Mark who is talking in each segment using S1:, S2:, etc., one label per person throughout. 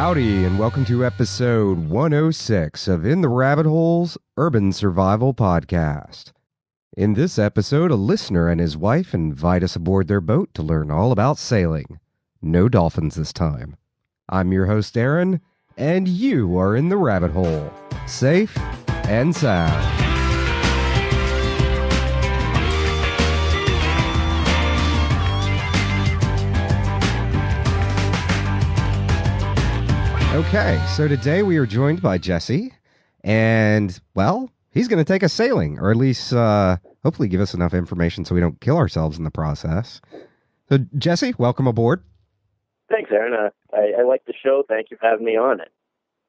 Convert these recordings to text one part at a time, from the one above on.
S1: Howdy, and welcome to episode 106 of In the Rabbit Hole's Urban Survival Podcast. In this episode, a listener and his wife invite us aboard their boat to learn all about sailing. No dolphins this time. I'm your host, Aaron, and you are in the rabbit hole, safe and sound. Okay, so today we are joined by Jesse, and, well, he's going to take us sailing, or at least hopefully give us enough information so we don't kill ourselves in the process. So, Jesse, welcome aboard.
S2: Thanks, Aaron. I like the show. Thank you for having me on it.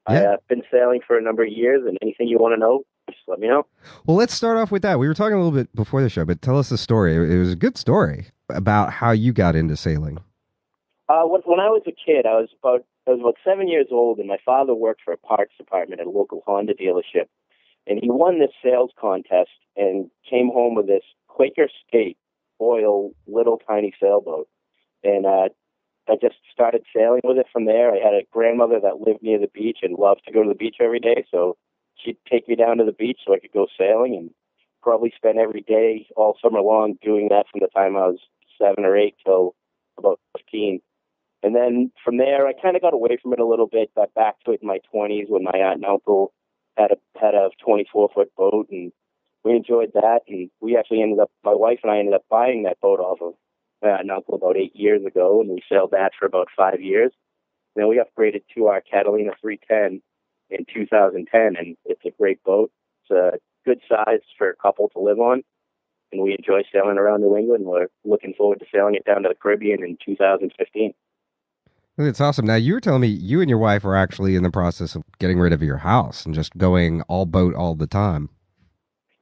S1: Yeah.
S2: I've been sailing for a number of years, and anything you want to know, just let me know.
S1: Well, let's start off with that. We were talking a little bit before the show, but tell us the story. It was a good story about how you got into sailing.
S2: When I was a kid, I was about 7 years old, and my father worked for a parts department at a local Honda dealership. And he won this sales contest and came home with this Quaker Skate foil little tiny sailboat. And I just started sailing with it from there. I had a grandmother that lived near the beach and loved to go to the beach every day, so she'd take me down to the beach so I could go sailing, and probably spend every day all summer long doing that from the time I was 7 or 8 till about 15. And then from there, I kind of got away from it a little bit, got back to it in my 20s when my aunt and uncle had a 24-foot boat, and we enjoyed that. And we actually my wife and I ended up buying that boat off of my aunt and uncle about 8 years ago, and we sailed that for about 5 years. Then we upgraded to our Catalina 310 in 2010, and it's a great boat. It's a good size for a couple to live on, and we enjoy sailing around New England. We're looking forward to sailing it down to the Caribbean in 2015.
S1: It's awesome. Now, you were telling me you and your wife were actually in the process of getting rid of your house and just going all boat all the time.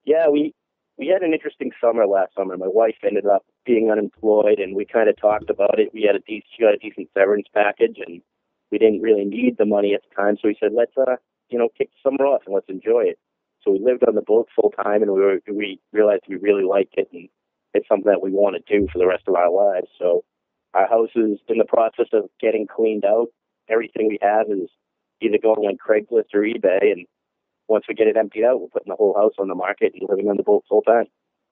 S2: Yeah, we had an interesting summer last summer. My wife ended up being unemployed, and we kind of talked about it. She got a decent severance package, and we didn't really need the money at the time. So we said, let's kick the summer off and let's enjoy it. So we lived on the boat full time, and we realized we really liked it, and it's something that we want to do for the rest of our lives. So our house is in the process of getting cleaned out. Everything we have is either going on Craigslist or eBay, and once we get it emptied out, we're putting the whole house on the market and living on the boat full time.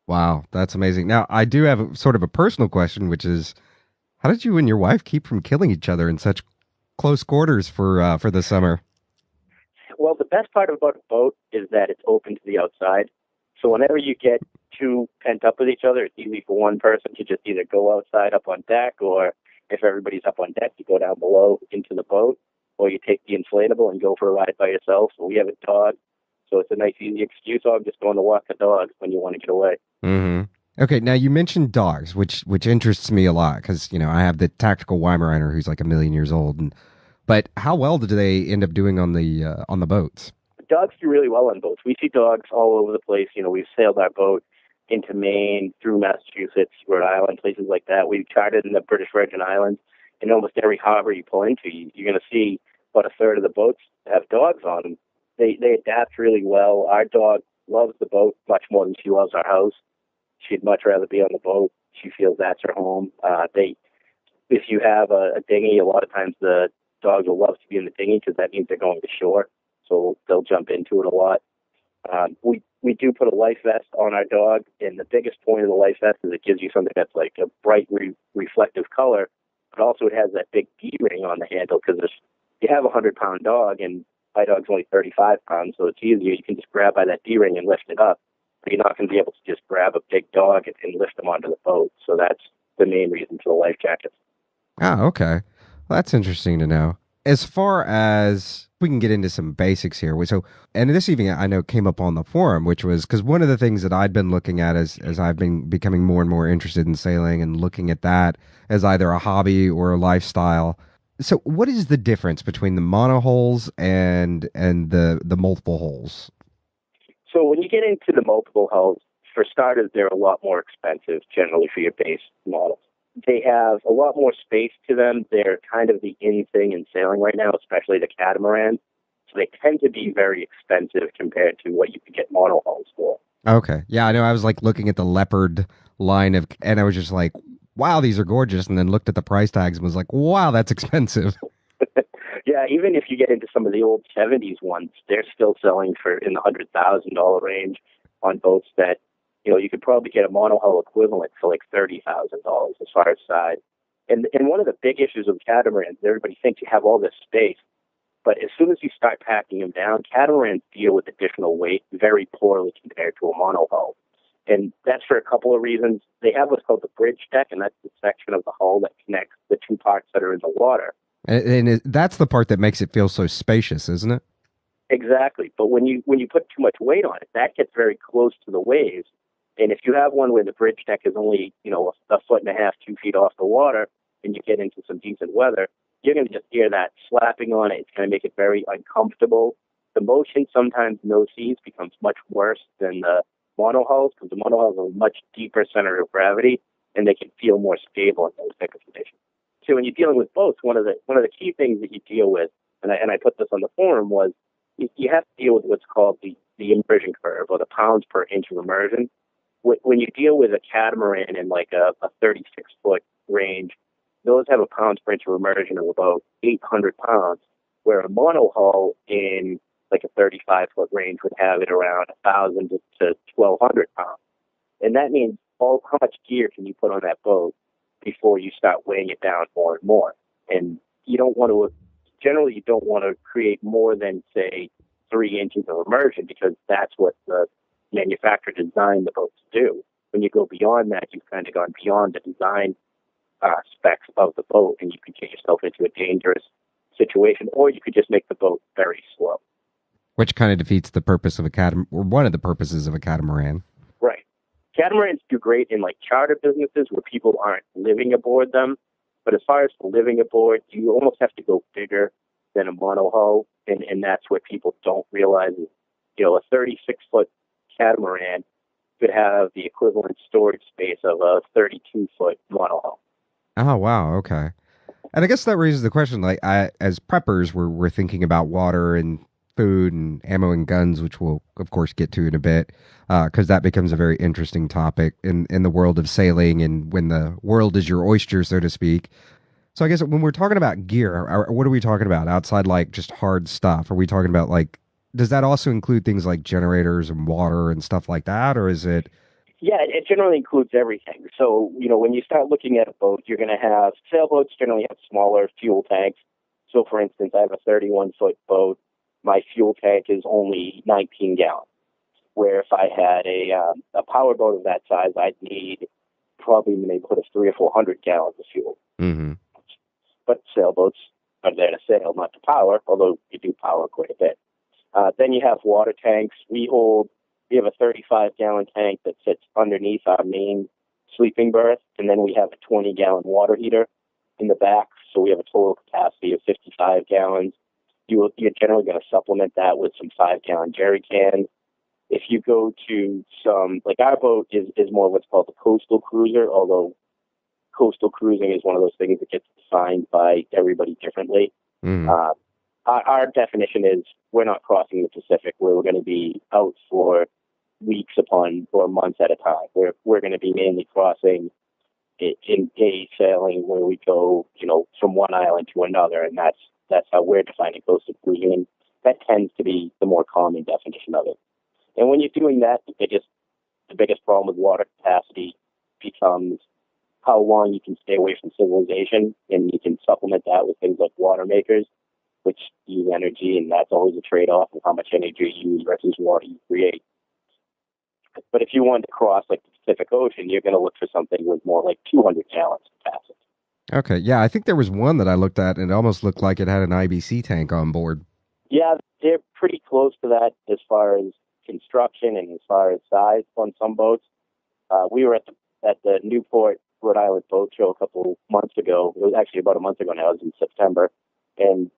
S1: Wow, that's amazing. Now, I do have sort of a personal question, which is, how did you and your wife keep from killing each other in such close quarters for the summer?
S2: Well, the best part about a boat is that it's open to the outside. So whenever you get too pent up with each other, it's easy for one person to just either go outside up on deck, or if everybody's up on deck, you go down below into the boat, or you take the inflatable and go for a ride by yourself. So we have a dog, so it's a nice, easy excuse. Oh, I'm just going to walk the dog when you want to get away.
S1: Mm-hmm. Okay, now you mentioned dogs, which interests me a lot because, I have the tactical Weimaraner who's like 1,000,000 years old. But how well do they end up doing on the boats?
S2: Dogs do really well on boats. We see dogs all over the place. We've sailed our boat into Maine, through Massachusetts, Rhode Island, places like that. We've chartered in the British Virgin Islands. In almost every harbor you pull into, you're going to see about a third of the boats have dogs on them. They adapt really well. Our dog loves the boat much more than she loves our house. She'd much rather be on the boat. She feels that's her home. If you have a dinghy, a lot of times the dogs will love to be in the dinghy because that means they're going to shore. So they'll jump into it a lot. We do put a life vest on our dog, and the biggest point of the life vest is it gives you something that's like a bright reflective color, but also it has that big D-ring on the handle because you have a 100-pound dog, and my dog's only 35 pounds, so it's easier. You can just grab by that D-ring and lift it up, but you're not going to be able to just grab a big dog and lift them onto the boat. So that's the main reason for the life jackets.
S1: Oh, okay. Well, that's interesting to know. As far as we can get into some basics here. So, and this even I know came up on the forum, which was because one of the things that I'd been looking at as I've been becoming more and more interested in sailing and looking at that as either a hobby or a lifestyle. So what is the difference between the monohulls and the multiple hulls?
S2: So when you get into the multiple hulls, for starters, they're a lot more expensive generally for your base models. They have a lot more space to them. They're kind of the in thing in sailing right now, especially the Catamarans. So they tend to be very expensive compared to what you could get monohulls for.
S1: Okay. Yeah, I know. I was like looking at the Leopard line and I was just like, wow, these are gorgeous. And then looked at the price tags and was like, wow, that's expensive.
S2: Yeah, even if you get into some of the old 70s ones, they're still selling for in the $100,000 range on boats that, you could probably get a monohull equivalent for like $30,000 as far as size. And one of the big issues with catamarans, everybody thinks you have all this space, but as soon as you start packing them down, catamarans deal with additional weight very poorly compared to a monohull. And that's for a couple of reasons. They have what's called the bridge deck, and that's the section of the hull that connects the two parts that are in the water.
S1: That's the part that makes it feel so spacious, isn't it?
S2: Exactly. But when you put too much weight on it, that gets very close to the waves. And if you have one where the bridge deck is only, a foot and a half, 2 feet off the water, and you get into some decent weather, you're going to just hear that slapping on it. It's going to make it very uncomfortable. The motion sometimes no seas becomes much worse than the monohulls because the monohulls are a much deeper center of gravity, and they can feel more stable in those type of conditions. So when you're dealing with boats, one of the key things that you deal with, and I put this on the forum, was you have to deal with what's called the immersion curve, or the pounds per inch of immersion. When you deal with a catamaran in like a 36-foot range, those have a pounds per inch of immersion of about 800 pounds, where a monohull in like a 35-foot range would have it around 1,000 to 1,200 pounds. And that means how much gear can you put on that boat before you start weighing it down more and more. And you don't want to create more than, say, 3 inches of immersion, because that's what the manufacturer designed the boat to do. When you go beyond that, you've kind of gone beyond the design specs of the boat, and you could get yourself into a dangerous situation, or you could just make the boat very slow.
S1: Which kind of defeats the purpose of a catamaran, or one of the purposes of a catamaran.
S2: Right. Catamarans do great in like charter businesses where people aren't living aboard them. But as far as living aboard, you almost have to go bigger than a monohull, and that's what people don't realize is, a 36-foot catamaran could have the equivalent storage space of a 32-foot monohull.
S1: Oh, wow. Okay. And I guess that raises the question, like, as preppers, we're thinking about water and food and ammo and guns, which we'll, of course, get to in a bit, because that becomes a very interesting topic in the world of sailing and when the world is your oyster, so to speak. So I guess when we're talking about gear, what are we talking about outside, like, just hard stuff? Are we talking about, like, does that also include things like generators and water and stuff like that, or is it...
S2: Yeah, it generally includes everything. So, when you start looking at a boat, you're going to have sailboats generally have smaller fuel tanks. So, for instance, I have a 31-foot boat. My fuel tank is only 19 gallons. Where if I had a power boat of that size, I'd need probably in the neighborhood of 300 or 400 gallons of fuel.
S1: Mm-hmm.
S2: But sailboats are there to sail, not to power, although you do power quite a bit. Then you have water tanks. We have a 35-gallon tank that sits underneath our main sleeping berth, and then we have a 20-gallon water heater in the back, so we have a total capacity of 55 gallons. You're generally going to supplement that with some 5-gallon jerry cans. If you go to some, like our boat is more what's called the coastal cruiser, although coastal cruising is one of those things that gets defined by everybody differently.
S1: Mm.
S2: Our definition is we're not crossing the Pacific where we're going to be out for weeks upon or months at a time. We're going to be mainly crossing in day sailing where we go, from one island to another, and that's how we're defining coastal cruising. And that tends to be the more common definition of it. And when you're doing that, the biggest problem with water capacity becomes how long you can stay away from civilization, and you can supplement that with things like water makers, which use energy, and that's always a trade-off of how much energy you use versus water you create. But if you want to cross like the Pacific Ocean, you're going to look for something with more like 200 gallons capacity.
S1: Okay, yeah, I think there was one that I looked at, and it almost looked like it had an IBC tank on board.
S2: Yeah, they're pretty close to that as far as construction and as far as size on some boats. We were at the Newport, Rhode Island boat show a couple months ago. It was actually about a month ago now. It was in September. And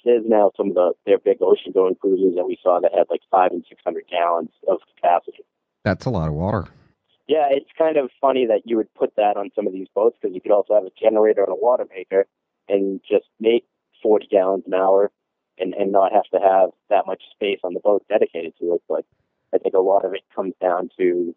S2: there's now some of their big ocean-going cruisers that we saw that had like 500 and 600 gallons of capacity.
S1: That's a lot of water.
S2: Yeah, it's kind of funny that you would put that on some of these boats because you could also have a generator and a water maker and just make 40 gallons an hour and not have to have that much space on the boat dedicated to it. But I think a lot of it comes down to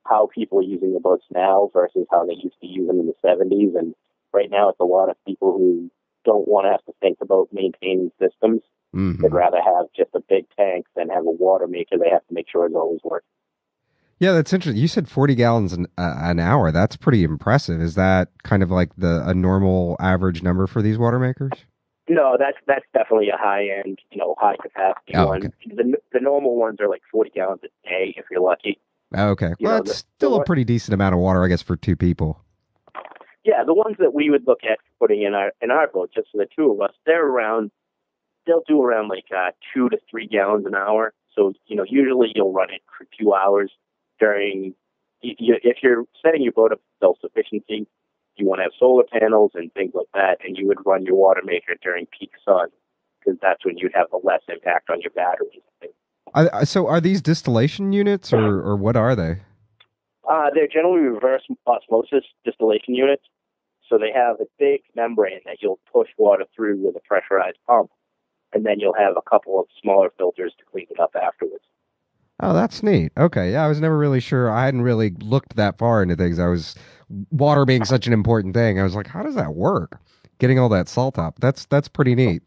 S2: how people are using the boats now versus how they used to use them in the 70s. And right now it's a lot of people who don't want to have to think about maintaining systems. They'd rather have just a big tank than have a water maker they have to make sure it's always working.
S1: Yeah, that's interesting. You said 40 gallons an hour. That's pretty impressive. Is that kind of like a normal average number for these water makers?
S2: No, that's definitely a high end, high capacity
S1: Oh, okay.
S2: one. The normal ones are like 40 gallons a day if you're lucky.
S1: Okay.
S2: You
S1: Well,
S2: know,
S1: that's
S2: the
S1: still a
S2: one,
S1: pretty decent amount of water, I guess, for two people.
S2: yeah, the ones that we would look at putting in our boat, just for the two of us, they'll do around like 2 to 3 gallons an hour. So usually you'll run it for 2 hours during. If you're setting your boat up for self sufficiency, you want to have solar panels and things like that, and you would run your water maker during peak sun because that's when you'd have the less impact on your batteries.
S1: So are these distillation units or what are they?
S2: They're generally reverse osmosis distillation units. So they have a big membrane that you'll push water through with a pressurized pump, and then you'll have a couple of smaller filters to clean it up afterwards.
S1: Oh, that's neat. Okay. Yeah, I was never really sure. I hadn't really looked that far into things. Water being such an important thing. I was like, how does that work? Getting all that salt up. That's pretty neat.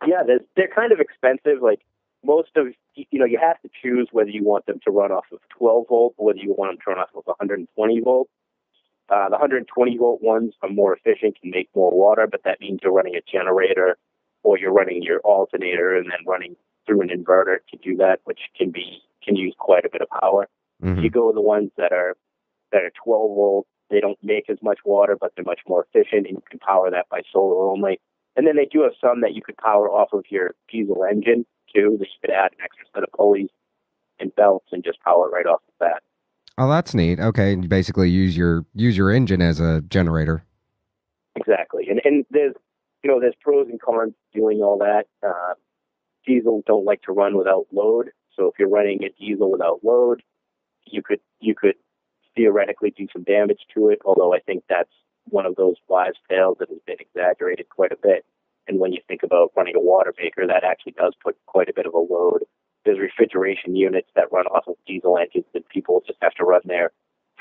S2: Yeah, they're kind of expensive. Like most of, you have to choose whether you want them to run off of 12 volt or whether you want them to run off of 120 volt. The 120 volt ones are more efficient, can make more water, but that means you're running a generator or you're running your alternator and then running through an inverter to do that, which can use quite a bit of power.
S1: Mm-hmm.
S2: You go with the ones that are 12 volt. They don't make as much water, but they're much more efficient, and you can power that by solar only. And then they do have some that you could power off of your diesel engine too. That you could add an extra set of pulleys and belts and just power right off of that.
S1: Oh, that's neat. Okay, and you basically use your engine as a generator.
S2: Exactly. And there's pros and cons to doing all that. Diesel don't like to run without load. So if you're running a diesel without load, you could theoretically do some damage to it. Although I think that's one of those wives' tales that has been exaggerated quite a bit. And when you think about running a water maker, that actually does put quite a bit of a load. There's refrigeration units that run off of diesel engines that people just have to run their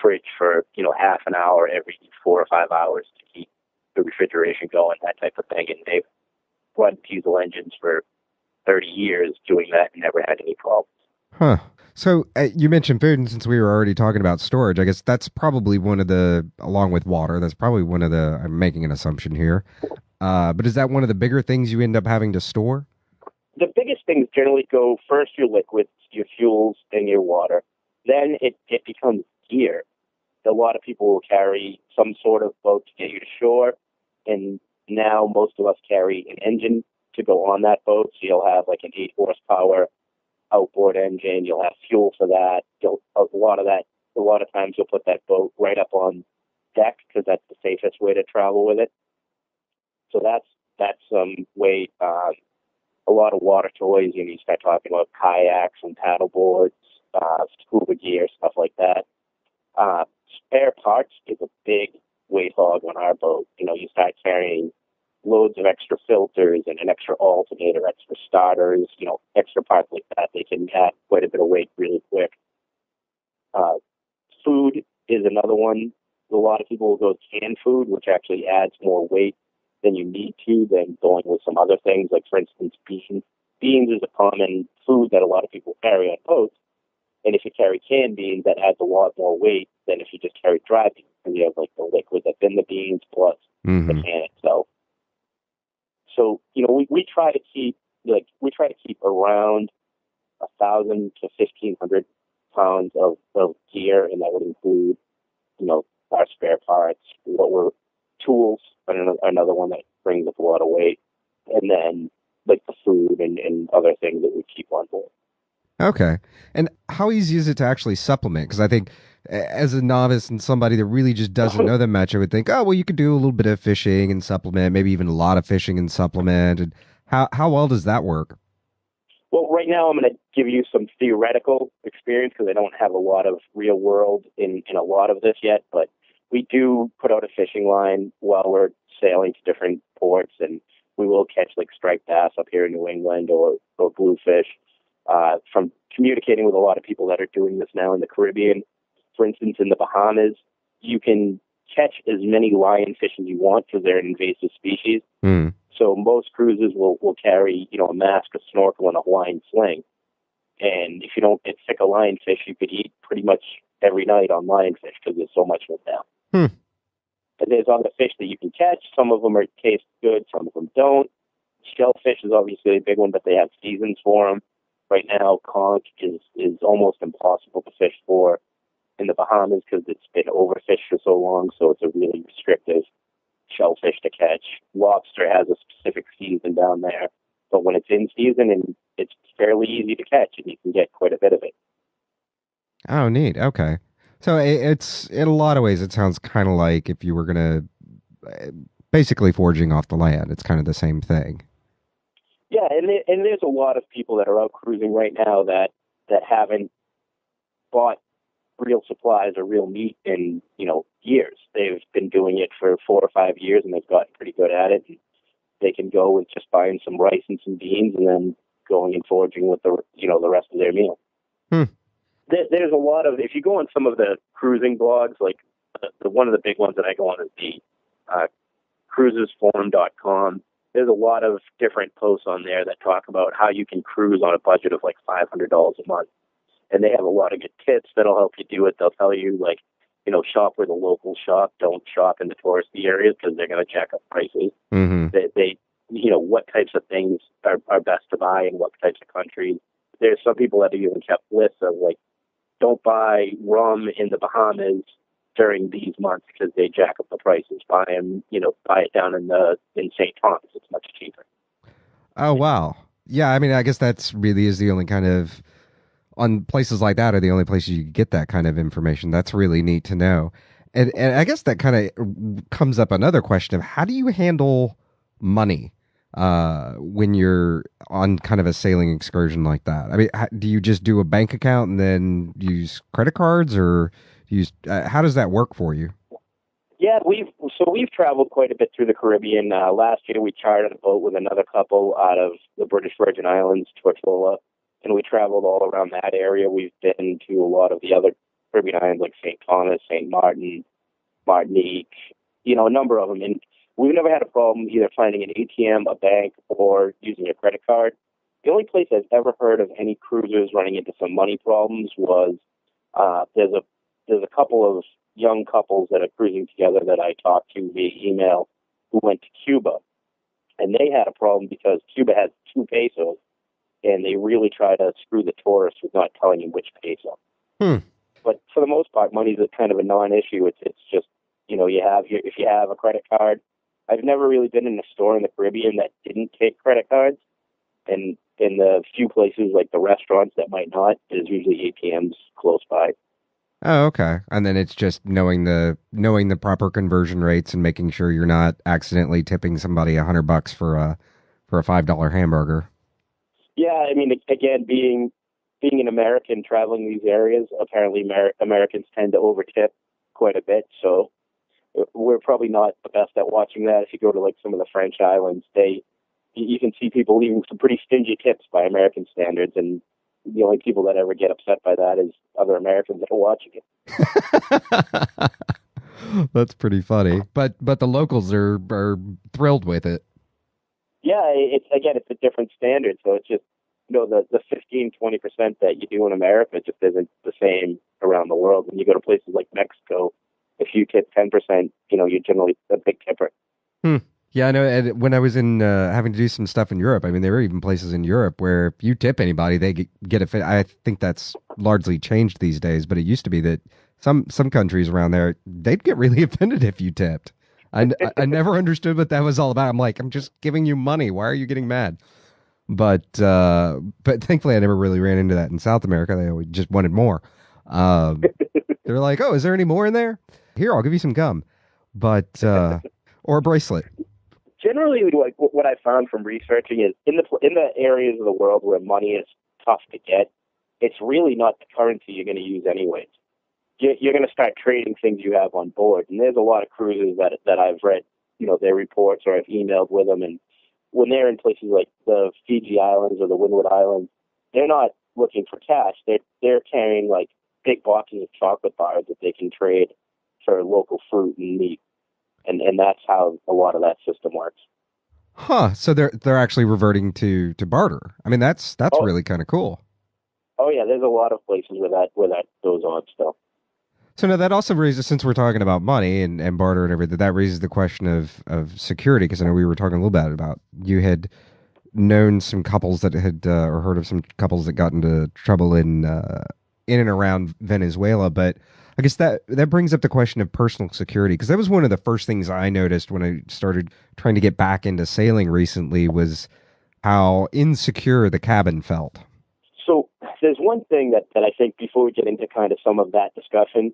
S2: fridge for, half an hour every 4 or 5 hours to keep the refrigeration going, that type of thing. And they've run diesel engines for 30 years doing that and never had any problems.
S1: Huh. So you mentioned food, and since we were already talking about storage, I guess that's probably along with water, that's probably one of the, I'm making an assumption here, but is that one of the bigger things you end up having to store?
S2: The biggest things generally go first your liquids, your fuels, and your water. Then it becomes gear. A lot of people will carry some sort of boat to get you to shore, and now most of us carry an engine to go on that boat. So you'll have like an 8 horsepower outboard engine. You'll have fuel for that. A lot of times you'll put that boat right up on deck because that's the safest way to travel with it. So that's some way. A lot of water toys. You start talking about kayaks and paddle boards, scuba gear, stuff like that. Spare parts is a big weight hog on our boat. You start carrying loads of extra filters and an extra alternator, extra starters, extra parts like that. They can add quite a bit of weight really quick. Food is another one. A lot of people will go canned food, which actually adds more weight than you need to than going with some other things. Like, for instance, beans. Beans is a common food that a lot of people carry on boats. And if you carry canned beans, that adds a lot more weight than if you just carry dry beans. And you have like the liquid that's in the beans plus the can itself. So, we try to keep around 1,000 to 1,500 pounds of gear, and that would include, our spare parts, tools, another one that brings up a lot of weight, and then like the food and other things that we keep on board.
S1: Okay. And how easy is it to actually supplement? Because I think as a novice and somebody that really just doesn't know that much, I would think, oh, well, you could do a little bit of fishing and supplement, maybe even a lot of fishing and supplement. And how well does that work?
S2: Well, right now I'm going to give you some theoretical experience because I don't have a lot of real world in a lot of this yet, but we do put out a fishing line while we're sailing to different ports, and we will catch like striped bass up here in New England or bluefish. From communicating with a lot of people that are doing this now in the Caribbean, for instance, in the Bahamas, you can catch as many lionfish as you want because they're an invasive species. So most cruises will carry, a mask, a snorkel, and a Hawaiian sling. And if you don't get sick of lionfish, you could eat pretty much every night on lionfish because there's so much of them now.
S1: Hmm.
S2: And there's other fish that you can catch. Some of them taste good, some of them don't. Shellfish is obviously a big one, but they have seasons for them. Right now, conch is almost impossible to fish for in the Bahamas because it's been overfished for so long, so it's a really restrictive shellfish to catch. Lobster has a specific season down there, but when it's in season, and it's fairly easy to catch, and you can get quite a bit of it.
S1: Oh, neat. Okay. So it's in a lot of ways, it sounds kind of like if you were going to basically foraging off the land. It's kind of the same thing.
S2: Yeah, and there's a lot of people that are out cruising right now that haven't bought real supplies or real meat in years. They've been doing it for 4 or 5 years, and they've gotten pretty good at it. And they can go with just buying some rice and some beans, and then going and foraging with the rest of their meal.
S1: Hmm.
S2: There's a lot of, if you go on some of the cruising blogs, like the one of the big ones that I go on is the cruisesforum.com. There's a lot of different posts on there that talk about how you can cruise on a budget of like $500 a month. And they have a lot of good tips that'll help you do it. They'll tell you, like, shop where the locals shop. Don't shop in the touristy areas because they're going to jack up prices.
S1: Mm-hmm.
S2: They what types of things are best to buy in what types of countries. There's some people that have even kept lists of, like, don't buy rum in the Bahamas during these months because they jack up the prices. Buy it down in St. Thomas. It's much cheaper.
S1: Oh, wow. Yeah, I mean, I guess that's really is the only kind of, on places like that are the only places you get that kind of information. That's really neat to know. And I guess that kind of comes up another question of how do you handle money when you're on kind of a sailing excursion like that? I mean, do you just do a bank account and then use credit cards, or how does that work for you?
S2: Yeah, we've traveled quite a bit through the Caribbean. Last year, we chartered a boat with another couple out of the British Virgin Islands, Tortola, and we traveled all around that area. We've been to a lot of the other Caribbean islands like St. Thomas, St. Martin, Martinique, a number of them. And we've never had a problem either finding an ATM, a bank, or using a credit card. The only place I've ever heard of any cruisers running into some money problems was there's a couple of young couples that are cruising together that I talked to via email who went to Cuba. And they had a problem because Cuba has 2 pesos, and they really try to screw the tourists with not telling you which peso.
S1: Hmm.
S2: But for the most part, money's kind of a non-issue. It's just, if you have a credit card. I've never really been in a store in the Caribbean that didn't take credit cards. And in the few places like the restaurants that might not, there's usually ATMs close by.
S1: Oh, okay. And then it's just knowing the proper conversion rates and making sure you're not accidentally tipping somebody $100 for a $5 hamburger.
S2: Yeah, I mean, again, being an American traveling these areas, apparently Americans tend to overtip quite a bit. So we're probably not the best at watching that. If you go to like some of the French islands, you can see people leaving some pretty stingy tips by American standards, and the only people that ever get upset by that is other Americans that are watching it.
S1: That's pretty funny. But the locals are thrilled with it.
S2: Yeah, it's a different standard. So it's just, the 15-20% that you do in America just isn't the same around the world. When you go to places like Mexico, if you tip 10%, you're generally a big tipper.
S1: Hmm. Yeah, I know. And when I was in having to do some stuff in Europe, I mean, there were even places in Europe where if you tip anybody, they get a fit. I think that's largely changed these days, but it used to be that some countries around there, they'd get really offended if you tipped. I never understood what that was all about. I'm like, I'm just giving you money. Why are you getting mad? But thankfully, I never really ran into that in South America. They always just wanted more. They're like, oh, is there any more in there? Here, I'll give you some gum, but or a bracelet.
S2: Generally, like what I found from researching is in the areas of the world where money is tough to get, it's really not the currency you're going to use anyways. You're going to start trading things you have on board, and there's a lot of cruises that I've read, their reports, or I've emailed with them, and when they're in places like the Fiji Islands or the Windward Islands, they're not looking for cash. They're carrying like big boxes of chocolate bars that they can trade for local fruit and meat. And that's how a lot of that system works.
S1: Huh. So they're actually reverting to barter. I mean, that's
S2: Oh,
S1: really kind of cool.
S2: oh yeah, there's a lot of places where that goes on still.
S1: So now that also raises, since we're talking about money and barter and everything, that raises the question of security. Because I know we were talking a little bit about you had known some couples that had or heard of some couples that got into trouble in and around Venezuela, but I guess that brings up the question of personal security because that was one of the first things I noticed when I started trying to get back into sailing recently was how insecure the cabin felt.
S2: So there's one thing that I think before we get into kind of some of that discussion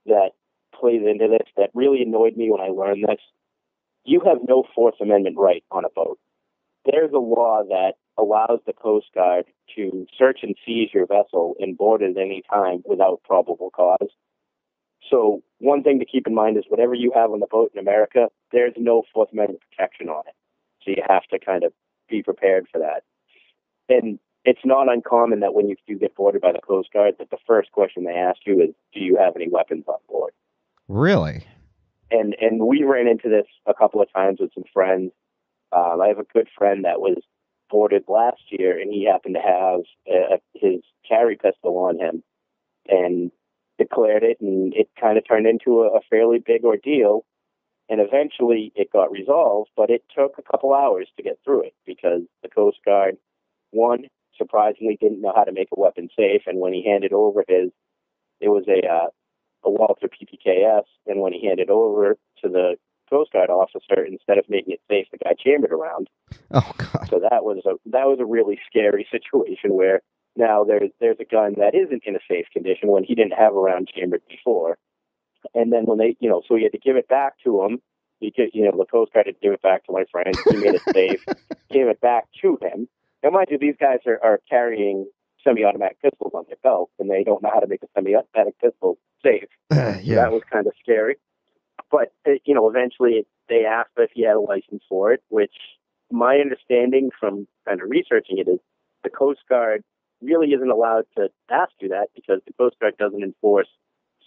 S2: that plays into this that really annoyed me when I learned this. You have no Fourth Amendment right on a boat. There's a law that allows the Coast Guard to search and seize your vessel and board it at any time without probable cause. So one thing to keep in mind is whatever you have on the boat in America, there's no Fourth Amendment protection on it. So you have to kind of be prepared for that. And it's not uncommon that when you do get boarded by the Coast Guard, that the first question they ask you is, "Do you have any weapons on board?"
S1: Really?
S2: And we ran into this a couple of times with some friends. I have a good friend that was boarded last year, and he happened to have his carry pistol on him, and declared it, and it kind of turned into a fairly big ordeal. And eventually, it got resolved, but it took a couple hours to get through it because the Coast Guard, one, surprisingly didn't know how to make a weapon safe, and when he handed over it was a Walther PPKS, and when he handed over to the Coast Guard officer, instead of making it safe, the guy chambered around.
S1: Oh God.
S2: So that was a really scary situation where now there's a gun that isn't in a safe condition when he didn't have a round chambered before, and then when they so he had to give it back to him because the Coast Guard had to give it back to my friend. He made it safe, gave it back to him. Now, mind you, these guys are carrying semi-automatic pistols on their belt, and they don't know how to make a semi-automatic pistol safe. So
S1: Yeah.
S2: that was kind of scary. But eventually they asked if he had a license for it, which my understanding from kind of researching it is the Coast Guard really isn't allowed to ask you that because the Coast Guard doesn't enforce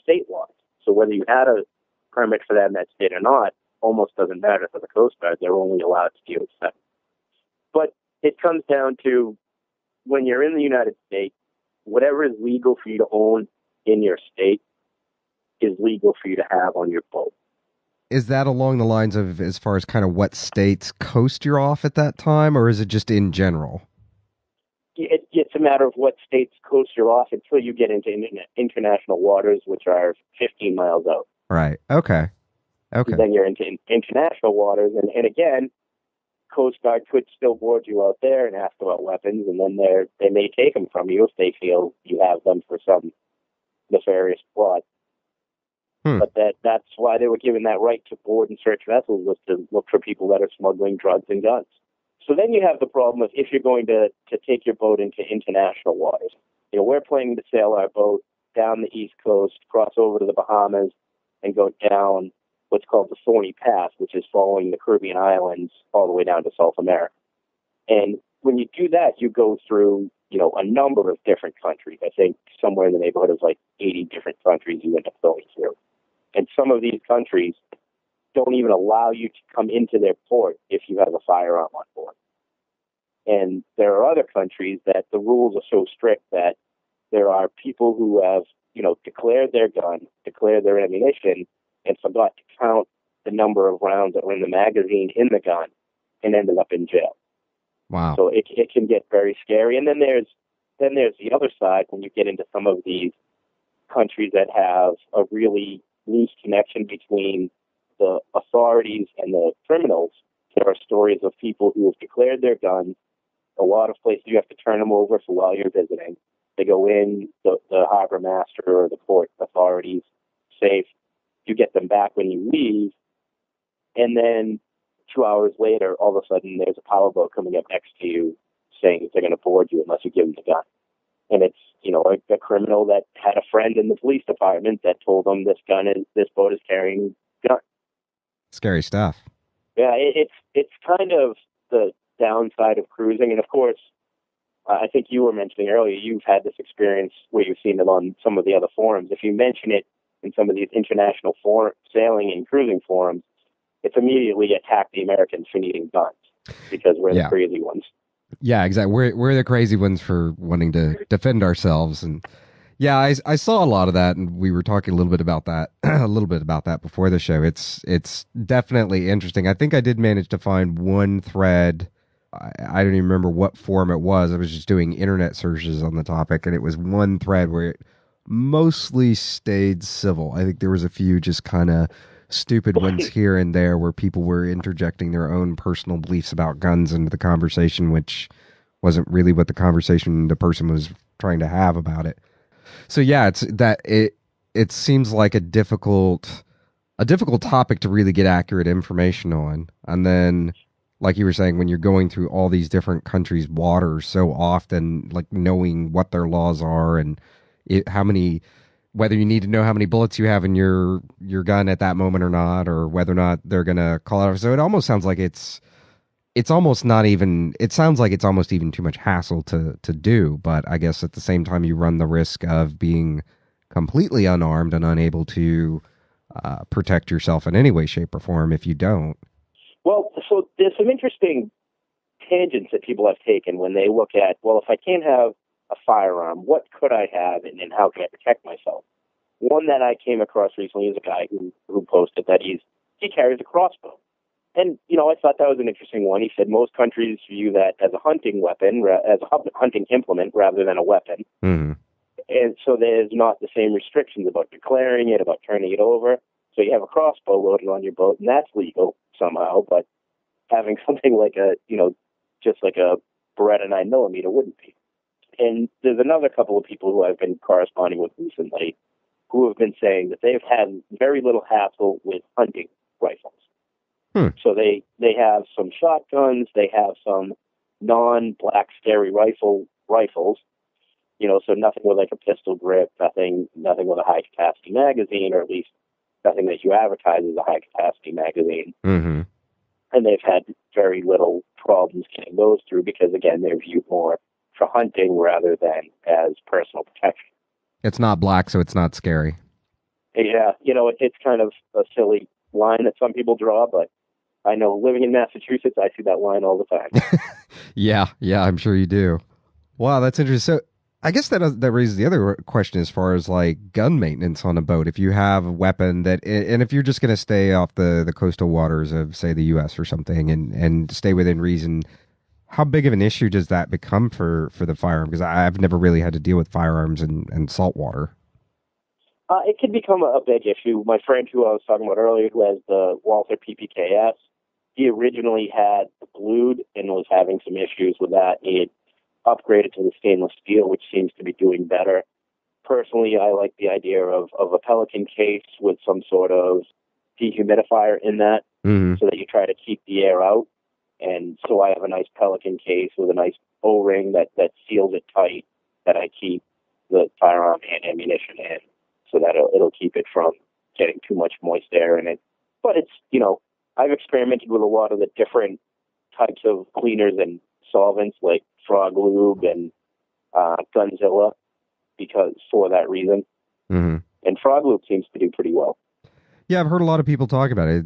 S2: state laws. So whether you had a permit for that in that state or not almost doesn't matter for the Coast Guard. They're only allowed to deal with that. But it comes down to when you're in the United States, whatever is legal for you to own in your state is legal for you to have on your boat.
S1: Is that along the lines of as far as kind of what states coast you're off at that time, or is it just in general?
S2: It's a matter of what states coast you're off until you get into international waters, which are 15 miles out.
S1: Right. Okay. Okay.
S2: Then you're into international waters, and again, Coast Guard could still board you out there and ask about weapons, and then they may take them from you if they feel you have them for some nefarious plot.
S1: Hmm.
S2: But that's why they were given that right to board and search vessels, was to look for people that are smuggling drugs and guns. So then you have the problem of if you're going to take your boat into international waters. We're planning to sail our boat down the East Coast, cross over to the Bahamas, and go down what's called the Thorny Pass, which is following the Caribbean islands all the way down to South America. And when you do that, you go through, a number of different countries. I think somewhere in the neighborhood of like 80 different countries you end up going through. And some of these countries don't even allow you to come into their port if you have a firearm on board. And there are other countries that the rules are so strict that there are people who have, declared their gun, declared their ammunition, and forgot to count the number of rounds that were in the magazine in the gun and ended up in jail.
S1: Wow.
S2: So it can get very scary. And then there's the other side when you get into some of these countries that have a really loose connection between the authorities and the criminals. There are stories of people who have declared their guns. A lot of places you have to turn them over for while you're visiting. They go in, the harbor master or the port authorities safe. You get them back when you leave, and then 2 hours later, all of a sudden, there's a powerboat coming up next to you saying that they're going to board you unless you give them the gun. And it's a criminal that had a friend in the police department that told them this boat is carrying gun.
S1: Scary stuff.
S2: Yeah, it's kind of the downside of cruising, and of course, I think you were mentioning earlier you've had this experience where you've seen it on some of the other forums. If you mention it in some of these international sailing and cruising forums, it's immediately attack the Americans for needing guns. because we're the
S1: Yeah.
S2: crazy ones.
S1: Yeah, exactly. We're the crazy ones for wanting to defend ourselves, and yeah, I saw a lot of that, and we were talking a little bit about that, a little bit about that before the show. It's definitely interesting. I think I did manage to find one thread. I don't even remember what forum it was. I was just doing internet searches on the topic, and it was one thread where it mostly stayed civil. I think there was a few just kind of stupid ones here and there where people were interjecting their own personal beliefs about guns into the conversation, which wasn't really what the conversation the person was trying to have about it. So yeah, it seems like a difficult topic to really get accurate information on. And then like you were saying, when you're going through all these different countries' waters so often, like knowing what their laws are and how many, whether you need to know how many bullets you have in your gun at that moment or not, or whether or not they're gonna call it. So it almost sounds like it's almost not even, it sounds like it's almost even too much hassle to do, but I guess at the same time you run the risk of being completely unarmed and unable to protect yourself in any way, shape, or form if you don't.
S2: Well, so there's some interesting tangents that people have taken when they look at, well, if I can't have a firearm, what could I have, and how can I protect myself? One that I came across recently is a guy who posted that he carries a crossbow. And, I thought that was an interesting one. He said most countries view that as a hunting weapon, as a hunting implement rather than a weapon.
S1: Mm-hmm.
S2: And so there's not the same restrictions about declaring it, about turning it over. So you have a crossbow loaded on your boat, and that's legal somehow. But having something like just like a Beretta 9mm wouldn't be. And there's another couple of people who I've been corresponding with recently who have been saying that they've had very little hassle with hunting rifles. So they have some shotguns, they have some non-black scary rifles, so nothing with like a pistol grip, nothing with a high capacity magazine, or at least nothing that you advertise as a high capacity magazine.
S1: Mm-hmm.
S2: And they've had very little problems getting those through because, again, they're viewed more for hunting rather than as personal protection.
S1: It's not black, so it's not scary.
S2: Yeah, it's kind of a silly line that some people draw, but I know living in Massachusetts, I see that line all the time.
S1: Yeah, I'm sure you do. Wow, that's interesting. So I guess that raises the other question as far as like gun maintenance on a boat. If you have a weapon and if you're just going to stay off the coastal waters of, say, the U.S. or something and stay within reason, how big of an issue does that become for the firearm? Because I've never really had to deal with firearms and salt water.
S2: It can become a big issue. My friend who I was talking about earlier, who has the Walther PPKS, he originally had the blued and was having some issues with that. He had upgraded to the stainless steel, which seems to be doing better. Personally, I like the idea of a Pelican case with some sort of dehumidifier in that, so that you try to keep the air out. And so I have a nice Pelican case with a nice O-ring that seals it tight, that I keep the firearm and ammunition in, so that it'll keep it from getting too much moist air in it. But it's, I've experimented with a lot of the different types of cleaners and solvents like Frog Lube and Gunzilla, because for that reason.
S1: Mm-hmm.
S2: And Frog Lube seems to do pretty well.
S1: Yeah, I've heard a lot of people talk about it.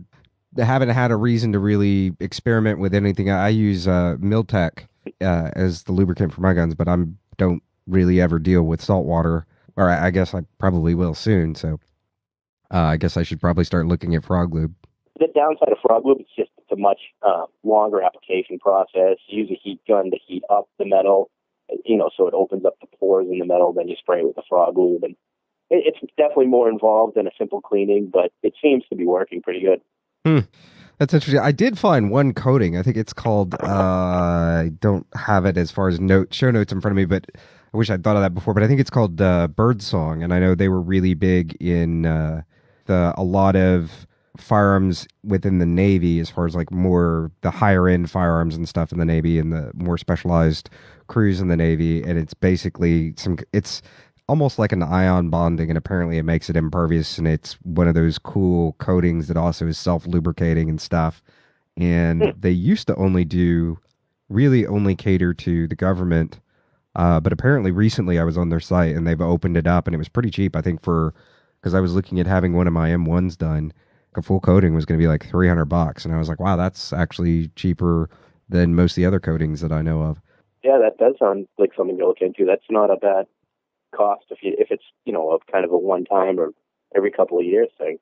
S1: I haven't had a reason to really experiment with anything. I use Miltech as the lubricant for my guns, but I don't really ever deal with salt water, or I guess I probably will soon. So I guess I should probably start looking at Frog Lube.
S2: The downside of Frog Lube is just it's a much longer application process. You use a heat gun to heat up the metal, so it opens up the pores in the metal. Then you spray it with the Frog Lube, and it's definitely more involved than a simple cleaning, but it seems to be working pretty good.
S1: That's interesting. I did find one coating. I think it's called, I don't have it as far as show notes in front of me, but I wish I'd thought of that before, but I think it's called Birdsong. And I know they were really big in a lot of firearms within the Navy, as far as like more the higher end firearms and stuff in the Navy and the more specialized crews in the Navy. And it's basically it's almost like an ion bonding, and apparently it makes it impervious, and it's one of those cool coatings that also is self-lubricating and stuff. And they used to only cater to the government, but apparently recently I was on their site and they've opened it up, and it was pretty cheap. I think because I was looking at having one of my M1s done, a full coating was going to be like $300, and I was like, wow, that's actually cheaper than most of the other coatings that I know of.
S2: Yeah, that does sound like something to look into. That's not a bad cost if it's a kind of a one time or every couple of years thing.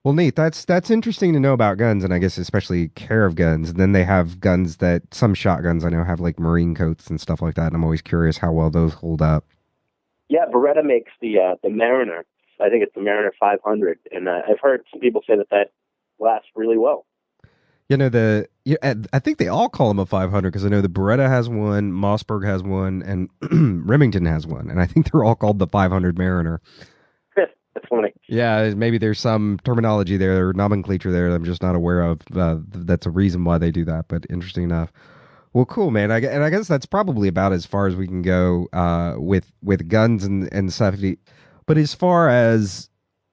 S1: Well, neat. That's interesting to know about guns, and I guess especially care of guns. And then they have guns that some shotguns I know have like marine coats and stuff like that. And I'm always curious how well those hold up.
S2: Yeah, Beretta makes the Mariner. I think it's the Mariner 500, and I've heard some people say that lasts really well.
S1: I think they all call them a 500 because I know the Beretta has one, Mossberg has one, and Remington has one, and I think they're all called the 500 Mariner.
S2: That's funny.
S1: Yeah, maybe there's some terminology there or nomenclature there that I'm just not aware of. That's a reason why they do that, but interesting enough. Well, cool, man. And I guess that's probably about as far as we can go with guns and stuff. But as far as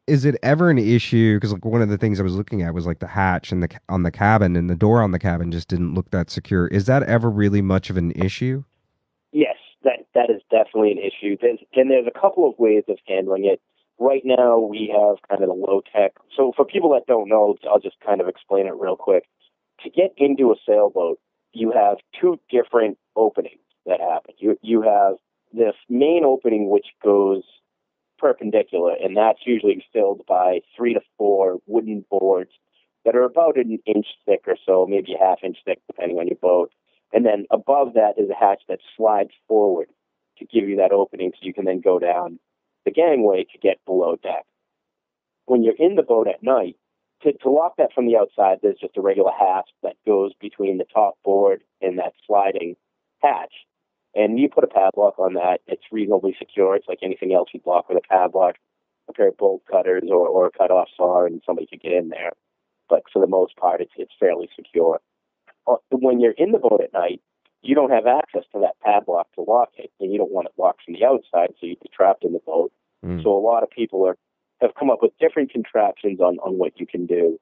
S1: is it ever an issue? Because like one of the things I was looking at was like the hatch and on the cabin, and the door on the cabin just didn't look that secure. Is that ever really much of an issue?
S2: Yes, that is definitely an issue. There's a couple of ways of handling it. Right now, we have kind of the low tech. So for people that don't know, I'll just kind of explain it real quick. To get into a sailboat, you have two different openings that happen. You have this main opening which goes perpendicular, and that's usually filled by 3 to 4 wooden boards that are about an inch thick or so, maybe a half inch thick, depending on your boat. And then above that is a hatch that slides forward to give you that opening so you can then go down the gangway to get below deck. When you're in the boat at night, to lock that from the outside, there's just a regular hasp that goes between the top board and that sliding hatch. And you put a padlock on that. It's reasonably secure. It's like anything else you'd lock with a padlock, a pair of bolt cutters or a cut-off saw, and somebody could get in there. But for the most part, it's fairly secure. When you're in the boat at night, you don't have access to that padlock to lock it, and you don't want it locked from the outside, so you'd be trapped in the boat. So a lot of people have come up with different contraptions on what you can do.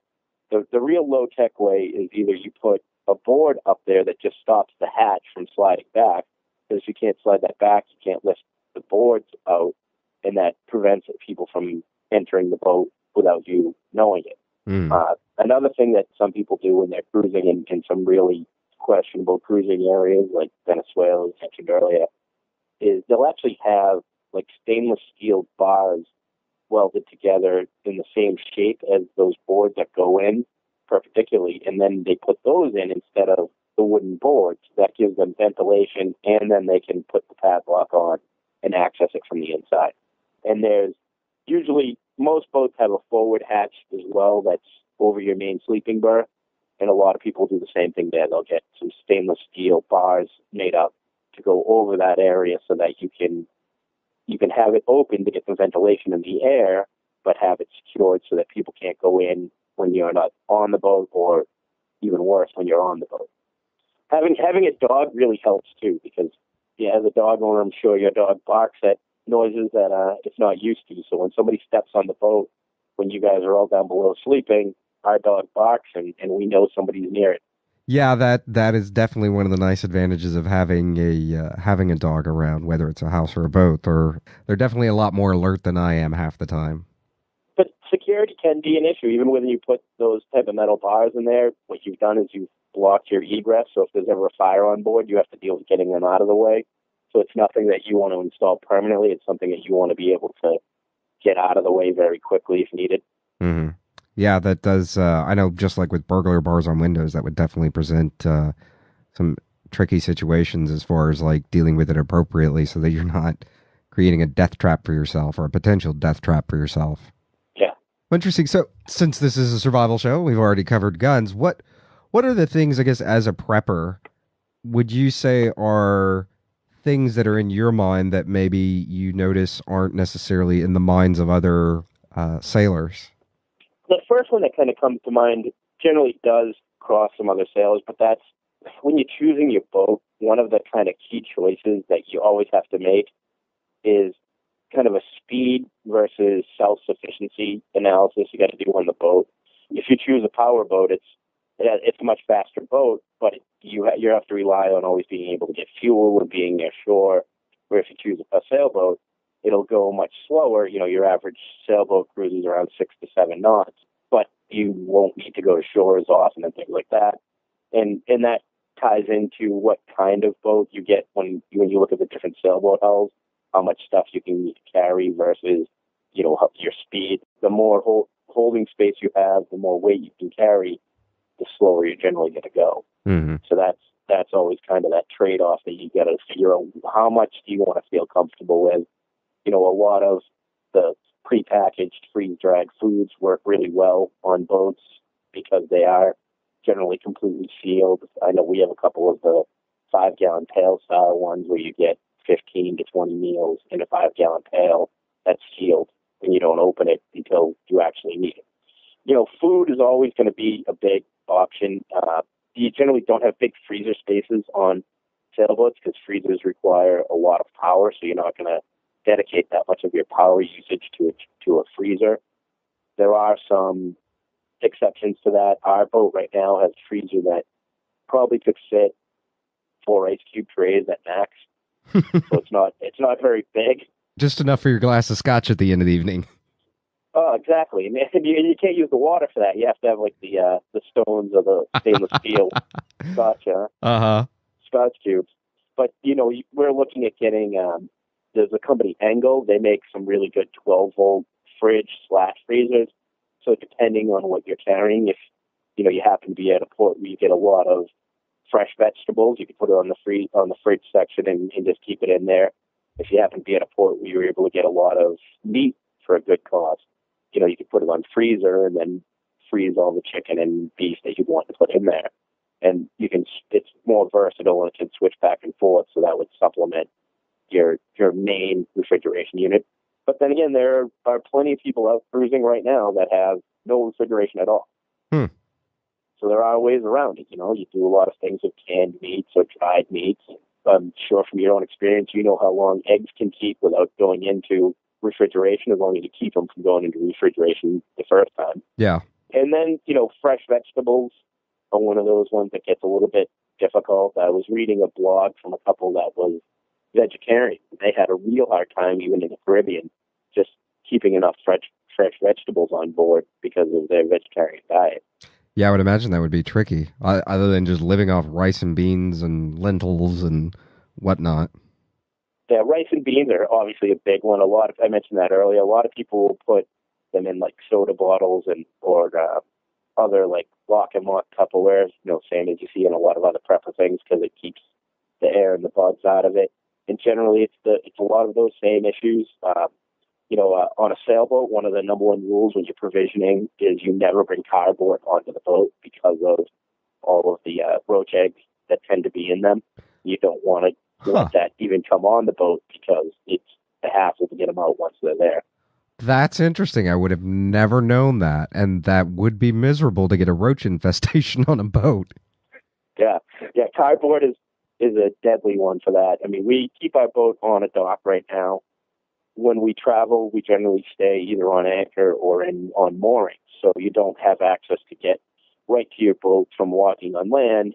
S2: The real low-tech way is either you put a board up there that just stops the hatch from sliding back, because if you can't slide that back, you can't lift the boards out, and that prevents people from entering the boat without you knowing it. Another thing that some people do when they're cruising in some really questionable cruising areas, like Venezuela, as mentioned earlier, is they'll actually have like stainless steel bars welded together in the same shape as those boards that go in perpendicularly, and then they put those in instead of the wooden boards. That gives them ventilation, and then they can put the padlock on and access it from the inside. And there's usually, most boats have a forward hatch as well that's over your main sleeping berth, and a lot of people do the same thing there. They'll get some stainless steel bars made up to go over that area so that you can have it open to get some ventilation in the air, but have it secured so that people can't go in when you're not on the boat, or even worse, when you're on the boat. Having a dog really helps too, because as a dog owner, I'm sure your dog barks at noises that it's not used to. So when somebody steps on the boat, when you guys are all down below sleeping, our dog barks, and we know somebody's near it.
S1: Yeah, that is definitely one of the nice advantages of having a dog around, whether it's a house or a boat. Or they're definitely a lot more alert than I am half the time.
S2: But security can be an issue, even when you put those type of metal bars in there. What you've done is you've blocked your egress, so if there's ever a fire on board, you have to deal with getting them out of the way. So it's nothing that you want to install permanently. It's something that you want to be able to get out of the way very quickly if needed.
S1: Mm-hmm. Yeah, that does. I know, just like with burglar bars on windows, that would definitely present some tricky situations as far as like dealing with it appropriately, so that you're not creating a death trap for yourself or a potential death trap for yourself.
S2: Yeah.
S1: Interesting. So, since this is a survival show, we've already covered guns. What are the things, I guess, as a prepper, would you say are things that are in your mind that maybe you notice aren't necessarily in the minds of other sailors?
S2: The first one that kind of comes to mind generally does cross some other sailors, but that's when you're choosing your boat, one of the kind of key choices that you always have to make is kind of a speed versus self-sufficiency analysis you got to do on the boat. If you choose a power boat, it's a much faster boat, but you have to rely on always being able to get fuel and being near shore. Where if you choose a sailboat, it'll go much slower. Your average sailboat cruises around 6 to 7 knots, but you won't need to go to shore as often and things like that. And that ties into what kind of boat you get when you look at the different sailboat hulls, how much stuff you can carry versus, your speed. The more holding space you have, the more weight you can carry, the slower you're generally going to go.
S1: Mm-hmm.
S2: So that's always kind of that trade-off that you got to figure out. How much do you want to feel comfortable with? A lot of the prepackaged freeze-dried foods work really well on boats because they are generally completely sealed. I know we have a couple of the 5-gallon pail style ones where you get 15 to 20 meals in a 5-gallon pail that's sealed, and you don't open it until you actually need it. Food is always going to be a big option. You generally don't have big freezer spaces on sailboats because freezers require a lot of power, so you're not going to dedicate that much of your power usage to a freezer. There are some exceptions to that. Our boat right now has a freezer that probably could fit 4 ice cube trays at max. So it's not very big.
S1: Just enough for your glass of scotch at the end of the evening.
S2: Oh, exactly. And you can't use the water for that. You have to have like the stones or the stainless steel scotch cubes. But we're looking at getting. There's a company Engel. They make some really good 12-volt fridge/freezers. So depending on what you're carrying, if you happen to be at a port where you get a lot of fresh vegetables, you can put it on the fridge section and just keep it in there. If you happen to be at a port where you're able to get a lot of meat for a good cost, you could put it on freezer and then freeze all the chicken and beef that you want to put in there. And it's more versatile and it can switch back and forth, so that would supplement your main refrigeration unit. But then again, there are plenty of people out cruising right now that have no refrigeration at all. So there are ways around it. You do a lot of things with canned meats or dried meats. I'm sure from your own experience, you know how long eggs can keep without going into refrigeration, as long as you keep them from going into refrigeration the first time.
S1: Yeah.
S2: And then, fresh vegetables are one of those ones that gets a little bit difficult. I was reading a blog from a couple that was vegetarian. They had a real hard time, even in the Caribbean, just keeping enough fresh vegetables on board because of their vegetarian diet.
S1: Yeah, I would imagine that would be tricky, other than just living off rice and beans and lentils and whatnot.
S2: Yeah, rice and beans are obviously a big one. I mentioned that earlier. A lot of people will put them in like soda bottles or other like lock and lock Tupperwares, same as you see in a lot of other prepper things, because it keeps the air and the bugs out of it. And generally, it's a lot of those same issues. On a sailboat, one of the number one rules when you're provisioning is you never bring cardboard onto the boat because of all of the roach eggs that tend to be in them. You don't want to let that even come on the boat because it's a hassle to get them out once they're there.
S1: That's interesting. I would have never known that, and that would be miserable to get a roach infestation on a boat.
S2: Yeah, cardboard is a deadly one for that. I mean, we keep our boat on a dock right now. When we travel, we generally stay either on anchor or on moorings, so you don't have access to get right to your boat from walking on land.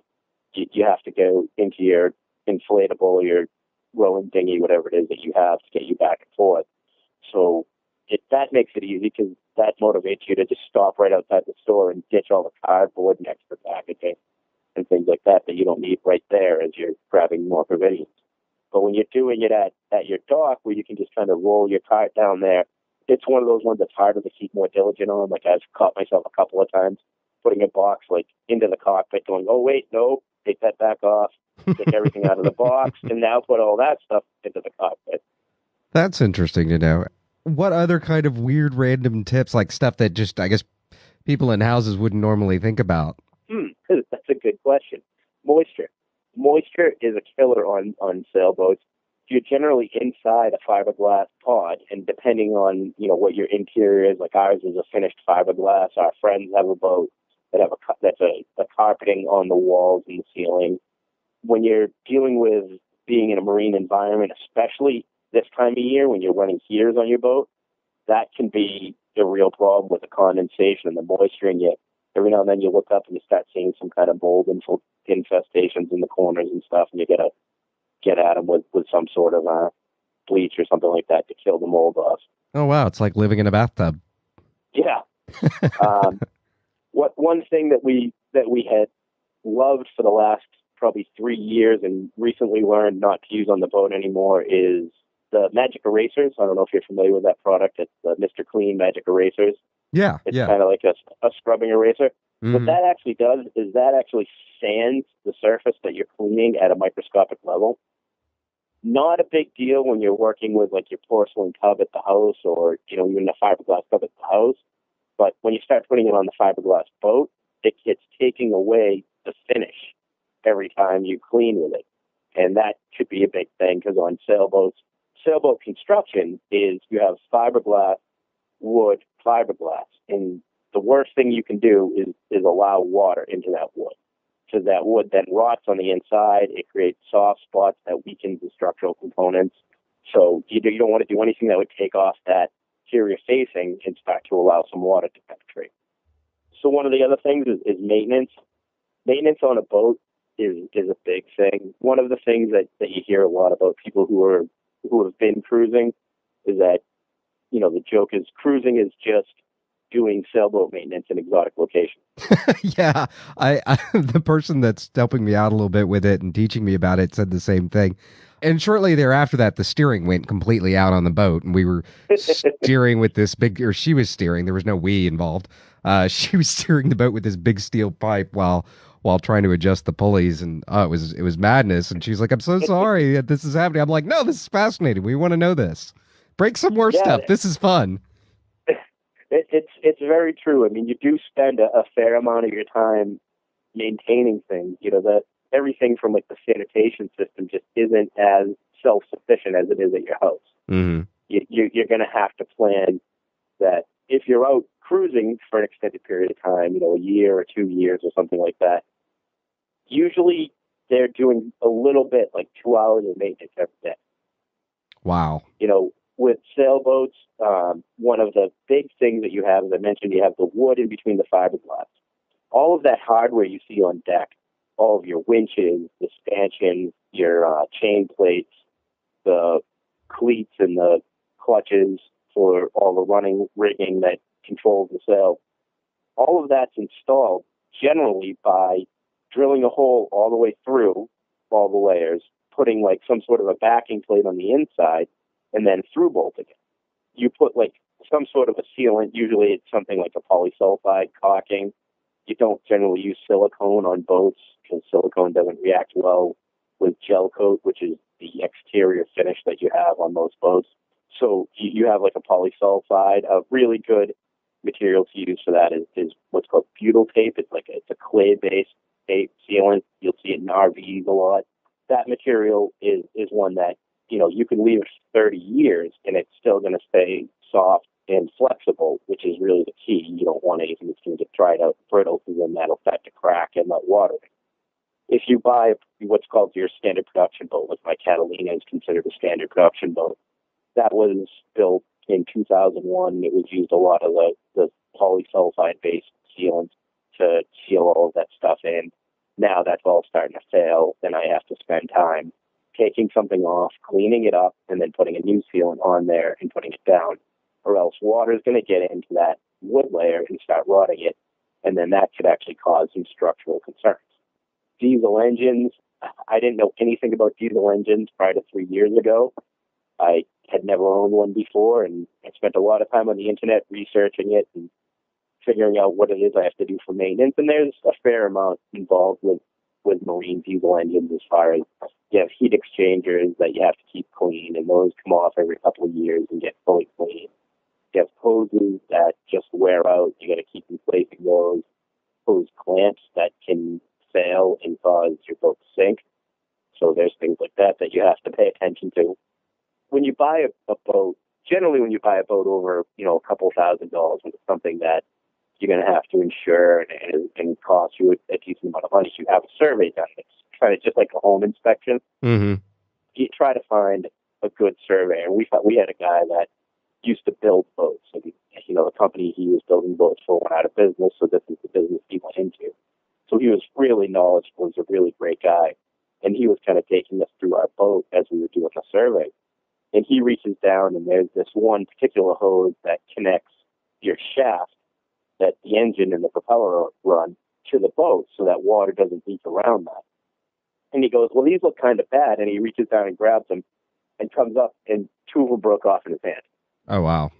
S2: You have to go into your inflatable, your rowing dinghy, whatever it is that you have to get you back and forth. So that makes it easy because that motivates you to just stop right outside the store and ditch all the cardboard and extra packaging and things like that you don't need right there as you're grabbing more provisions. But when you're doing it at your dock where you can just kind of roll your cart down there, it's one of those ones that's harder to keep more diligent on. Like I've caught myself a couple of times putting a box like into the cockpit going, oh, wait, no, take that back off, take everything out of the box, and now put all that stuff into the cockpit.
S1: That's interesting to know. What other kind of weird random tips, like stuff that just, I guess, people in houses wouldn't normally think about?
S2: That's a good question. Moisture. Moisture is a killer on sailboats. You're generally inside a fiberglass pod, and depending on what your interior is, like ours is a finished fiberglass. Our friends have a boat that have that's a carpeting on the walls and the ceiling. When you're dealing with being in a marine environment, especially this time of year when you're running heaters on your boat, that can be a real problem with the condensation and the moisture. And yet, every now and then you look up and you start seeing some kind of mold infestations in the corners and stuff, and you got to get at them with some sort of bleach or something like that to kill the mold off.
S1: Oh, wow. It's like living in a bathtub.
S2: Yeah. One thing that we had loved for the last probably 3 years and recently learned not to use on the boat anymore is the Magic Erasers. I don't know if you're familiar with that product. It's the Mr. Clean Magic Erasers.
S1: Yeah,
S2: It's
S1: yeah.
S2: kind of like a scrubbing eraser. What
S1: Hmm.
S2: that actually does is that actually sands the surface that you're cleaning at a microscopic level. Not a big deal when you're working with like your porcelain tub at the house or, even a fiberglass tub at the house. But when you start putting it on the fiberglass boat, it's taking away the finish every time you clean with it. And that could be a big thing because on sailboat construction is you have fiberglass, wood, fiberglass. And the worst thing you can do is allow water into that wood. Because that wood then rots on the inside. It creates soft spots that weakens the structural components. So you don't want to do anything that would take off that interior facing and start to allow some water to penetrate. So one of the other things is maintenance. Maintenance on a boat is a big thing. One of the things that you hear a lot about people who have been cruising is that, the joke is cruising is just doing sailboat maintenance in exotic locations.
S1: Yeah, I the person that's helping me out a little bit with it and teaching me about it said the same thing. And shortly thereafter that, the steering went completely out on the boat, and we were steering with this big, or she was steering. There was no we involved. She was steering the boat with this big steel pipe while trying to adjust the pulleys, and it was madness. And she's like, "I'm so sorry that this is happening." I'm like, "No, this is fascinating. We want to know this. Break some more
S2: Yeah,
S1: stuff. This is fun."
S2: it's very true. I mean, you do spend a fair amount of your time maintaining things. That everything from like the sanitation system just isn't as self-sufficient as it is at your house.
S1: Hmm.
S2: You're going to have to plan that if you're out cruising for an extended period of time, a year or 2 years or something like that. Usually they're doing a little bit, like 2 hours of maintenance every day.
S1: Wow.
S2: With sailboats, one of the big things that you have, as I mentioned, you have the wood in between the fiberglass. All of that hardware you see on deck, all of your winches, the stanchions, your chain plates, the cleats and the clutches for all the running rigging that controls the sail, all of that's installed generally by drilling a hole all the way through all the layers, putting like some sort of a backing plate on the inside, and then through bolting it. You put like some sort of a sealant. Usually it's something like a polysulfide caulking. You don't generally use silicone on boats because silicone doesn't react well with gel coat, which is the exterior finish that you have on most boats. So you have like a polysulfide. A really good material to use for that is what's called butyl tape. It's a clay-based tape sealant. You'll see it in RVs a lot. That material is one that you can leave it for 30 years and it's still going to stay soft and flexible, which is really the key. You don't want anything that's going to get dried out and brittle because then that'll start to crack and let water in. If you buy what's called your standard production boat, like my Catalina is considered a standard production boat, that was built in 2001. It was used a lot of the polysulfide-based sealants to seal all of that stuff in. Now that's all starting to fail, and I have to spend time taking something off, cleaning it up, and then putting a new sealant on there and putting it down, or else water is going to get into that wood layer and start rotting it, and then that could actually cause some structural concerns. Diesel engines, I didn't know anything about diesel engines prior to 3 years ago. I had never owned one before, and I spent a lot of time on the internet researching it and figuring out what it is I have to do for maintenance, and there's a fair amount involved with marine diesel engines as far as you have heat exchangers that you have to keep clean, and those come off every couple of years and get fully clean. You have hoses that just wear out. You got to keep replacing those. Hose clamps that can fail and cause your boat to sink. So there's things like that you have to pay attention to. When you buy a boat, generally when you buy a boat over, a couple $1,000, when it's something that you're going to have to insure and cost you a decent amount of money, you have a survey done. It's kind of just like a home inspection.
S1: Mm-hmm.
S2: You try to find a good surveyor. And we had a guy that used to build boats. And, the company he was building boats for went out of business, so this is the business he went into. So he was really knowledgeable. He was a really great guy. And he was kind of taking us through our boat as we were doing the survey. And he reaches down, and there's this one particular hose that connects your shaft that the engine and the propeller run to the boat so that water doesn't leak around that. And he goes, well, these look kind of bad. And he reaches down and grabs them and comes up, and two of them broke off in his hand.
S1: Oh, wow.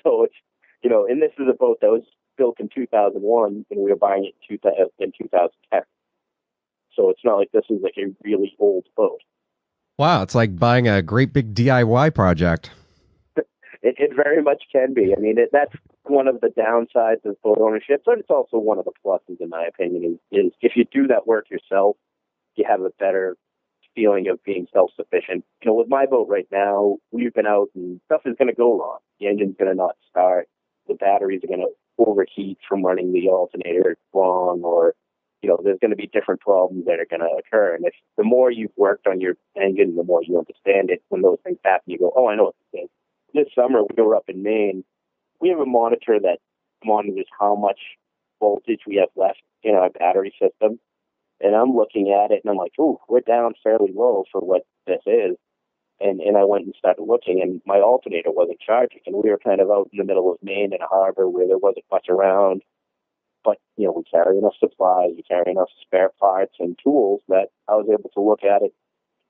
S2: So it's, and this is a boat that was built in 2001, and we were buying it in 2010. So it's not like this is like a really old boat.
S1: Wow, it's like buying a great big DIY project.
S2: It very much can be. I mean, that's one of the downsides of boat ownership, but it's also one of the pluses, in my opinion, is if you do that work yourself, you have a better feeling of being self-sufficient. With my boat right now, we've been out and stuff is going to go wrong. The engine's going to not start. The batteries are going to overheat from running the alternator wrong, or there's going to be different problems that are going to occur. And if the more you've worked on your engine, the more you understand it. When those things happen, you go, oh, I know what this is. This summer, we were up in Maine. We have a monitor that monitors how much voltage we have left in our battery system. And I'm looking at it, and I'm like, ooh, we're down fairly low for what this is. And I went and started looking, and my alternator wasn't charging. And we were kind of out in the middle of Maine in a harbor where there wasn't much around. But, we carry enough supplies, we carry enough spare parts and tools that I was able to look at it,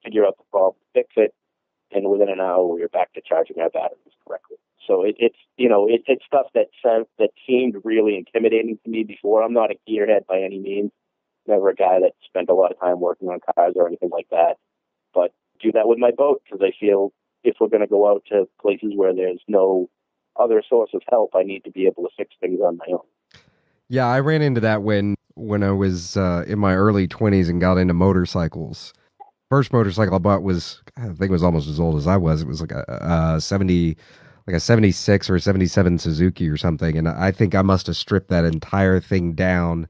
S2: figure out the problem, fix it, and within an hour we were back to charging our batteries correctly. So it's stuff that seemed really intimidating to me before. I'm not a gearhead by any means. Never a guy that spent a lot of time working on cars or anything like that. But do that with my boat, because I feel if we're going to go out to places where there's no other source of help, I need to be able to fix things on my own.
S1: Yeah, I ran into that when I was in my early 20s and got into motorcycles. First motorcycle I bought was, I think it was almost as old as I was. It was like a 76 or a 77 Suzuki or something. And I think I must have stripped that entire thing down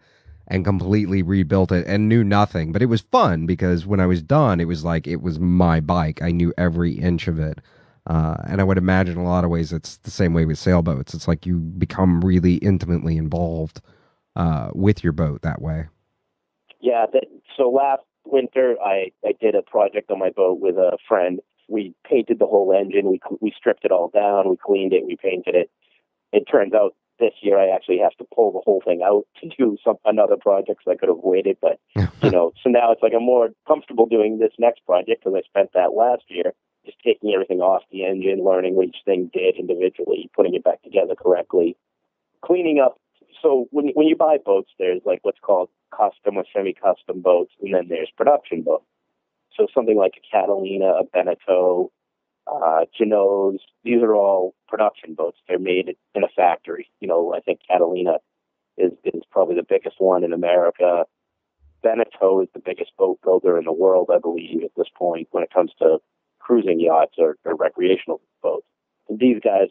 S1: and completely rebuilt it and knew nothing. But it was fun because when I was done, it was like it was my bike. I knew every inch of it. And I would imagine in a lot of ways it's the same way with sailboats. It's like you become really intimately involved with your boat that way.
S2: Yeah. So last winter, I did a project on my boat with a friend. We painted the whole engine. We stripped it all down. We cleaned it. We painted it. It turns out this year I actually have to pull the whole thing out to do another project, so I could have waited. But, so now it's like I'm more comfortable doing this next project because I spent that last year just taking everything off the engine, learning what each thing did individually, putting it back together correctly, cleaning up. So when you buy boats, there's like what's called custom or semi-custom boats, and then there's production boats. So something like a Catalina, a Beneteau, Geno's, these are all production boats. They're made in a factory. I think Catalina is probably the biggest one in America. Beneteau is the biggest boat builder in the world, I believe, at this point when it comes to cruising yachts or recreational boats. And these guys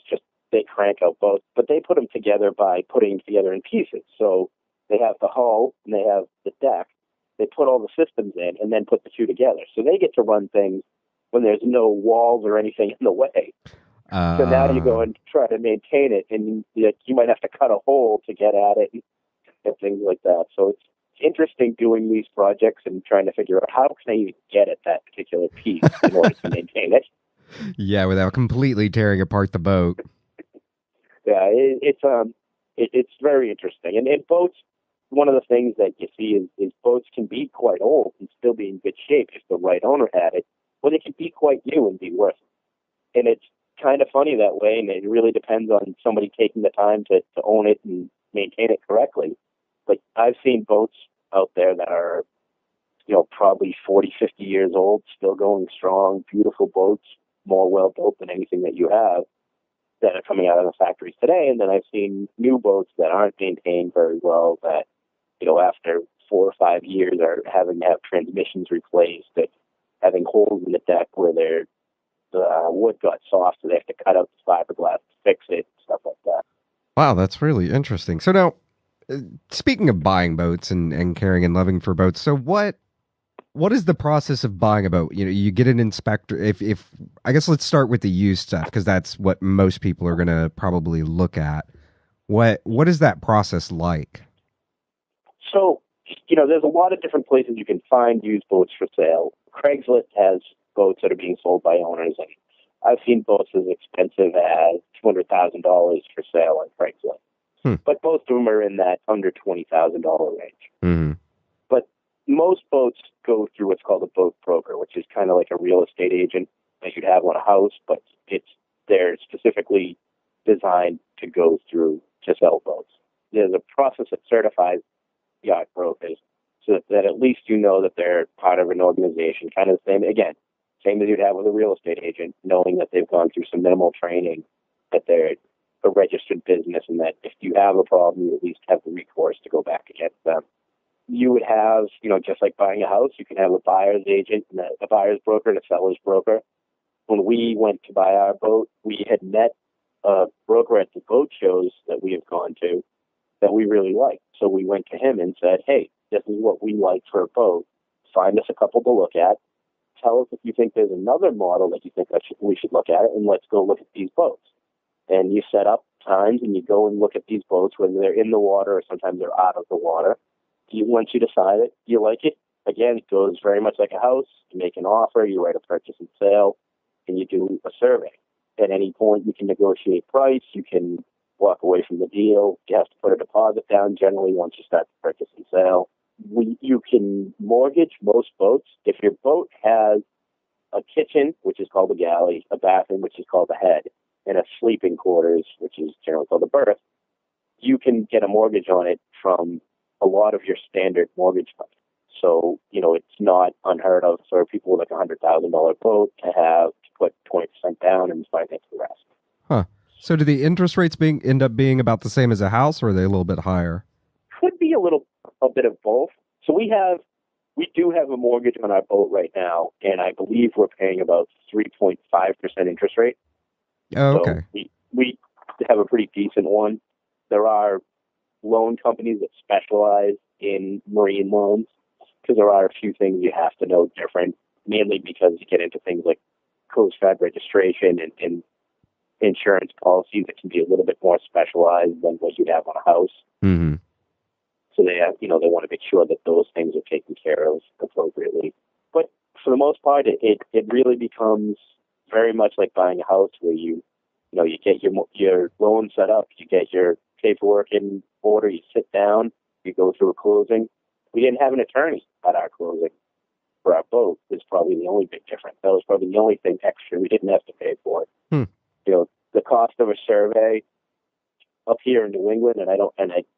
S2: they crank out boats, but they put them together by putting them together in pieces. So they have the hull and they have the deck. They put all the systems in and then put the two together. So they get to run things when there's no walls or anything in the way. So now you go and try to maintain it, and you might have to cut a hole to get at it and things like that. So it's interesting doing these projects and trying to figure out how can I even get at that particular piece in order to maintain it.
S1: Yeah, without completely tearing apart the boat.
S2: Yeah, it's very interesting. And boats, one of the things that you see is boats can be quite old and still be in good shape if the right owner had it, or they can be quite new and be worth it. And it's kind of funny that way, and it really depends on somebody taking the time to own it and maintain it correctly. But I've seen boats out there that are, probably 40, 50 years old, still going strong, beautiful boats, more well-built than anything that you have, that are coming out of the factories today. And then I've seen new boats that aren't maintained very well that, after 4 or 5 years are having to have transmissions replaced, that having holes in the deck where the wood got soft, so they have to cut out the fiberglass to fix it, stuff like that.
S1: Wow, that's really interesting. So now, speaking of buying boats and caring and loving for boats, so what is the process of buying a boat? You get an inspector. If I guess let's start with the used stuff, because that's what most people are going to probably look at. What is that process like?
S2: So, there's a lot of different places you can find used boats for sale. Craigslist has boats that are being sold by owners, and I've seen boats as expensive as $200,000 for sale on Craigslist. But most of them are in that under $20,000 range.
S1: Mm-hmm.
S2: But most boats go through what's called a boat broker, which is kind of like a real estate agent that you'd have on a house, but they're specifically designed to go through to sell boats. There's a process that certifies yacht brokers so that at least you know that they're part of an organization, kind of the same as you'd have with a real estate agent, knowing that they've gone through some minimal training, that they're a registered business, and that if you have a problem, you at least have the recourse to go back against them. You would have, just like buying a house, you can have a buyer's agent and a buyer's broker and a seller's broker. When we went to buy our boat, we had met a broker at the boat shows that we have gone to that we really liked. So we went to him and said, hey, this is what we like for a boat. Find us a couple to look at. Tell us if you think there's another model that you think we should look at, and let's go look at these boats. And you set up times and you go and look at these boats, whether they're in the water or sometimes they're out of the water. Once you decide it, you like it. Again, it goes very much like a house. You make an offer, you write a purchase and sale, and you do a survey. At any point, you can negotiate price. You can walk away from the deal. You have to put a deposit down generally once you start the purchase and sale. You can mortgage most boats. If your boat has a kitchen, which is called a galley, a bathroom, which is called a head, and a sleeping quarters, which is generally called a berth, you can get a mortgage on it from a lot of your standard mortgage companies. So, it's not unheard of for people with like a $100,000 boat to put 20% down and finance the rest.
S1: Huh. So do the interest rates end up being about the same as a house, or are they a little bit higher?
S2: Could be a bit of both. So we do have a mortgage on our boat right now, and I believe we're paying about 3.5% interest rate.
S1: Oh, okay.
S2: So we have a pretty decent one. There are loan companies that specialize in marine loans, because there are a few things you have to know different, mainly because you get into things like Coast Guard registration and insurance policies that can be a little bit more specialized than what you'd have on a house.
S1: Mm-hmm.
S2: So they have, they want to make sure that those things are taken care of appropriately. But for the most part, it really becomes very much like buying a house, where you get your loan set up, you get your paperwork in order, you sit down, you go through a closing. We didn't have an attorney at our closing for our boat. Is probably the only big difference. That was probably the only thing extra we didn't have to pay for. The cost of a survey up here in New England, and I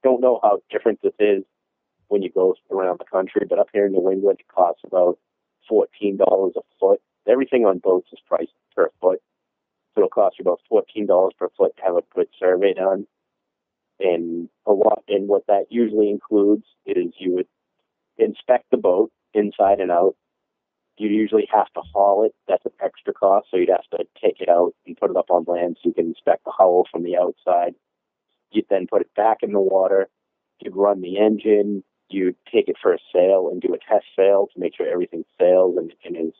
S2: don't know how different this is when you go around the country, but up here in New England, it costs about $14 a foot. Everything on boats is priced per foot, so it'll cost you about $14 per foot to have a good survey done. And what that usually includes is you would inspect the boat inside and out. You usually have to haul it. That's an extra cost, so you'd have to take it out and put it up on land so you can inspect the hull from the outside. You'd then put it back in the water. You'd run the engine. You'd take it for a sail and do a test sail to make sure everything sails and is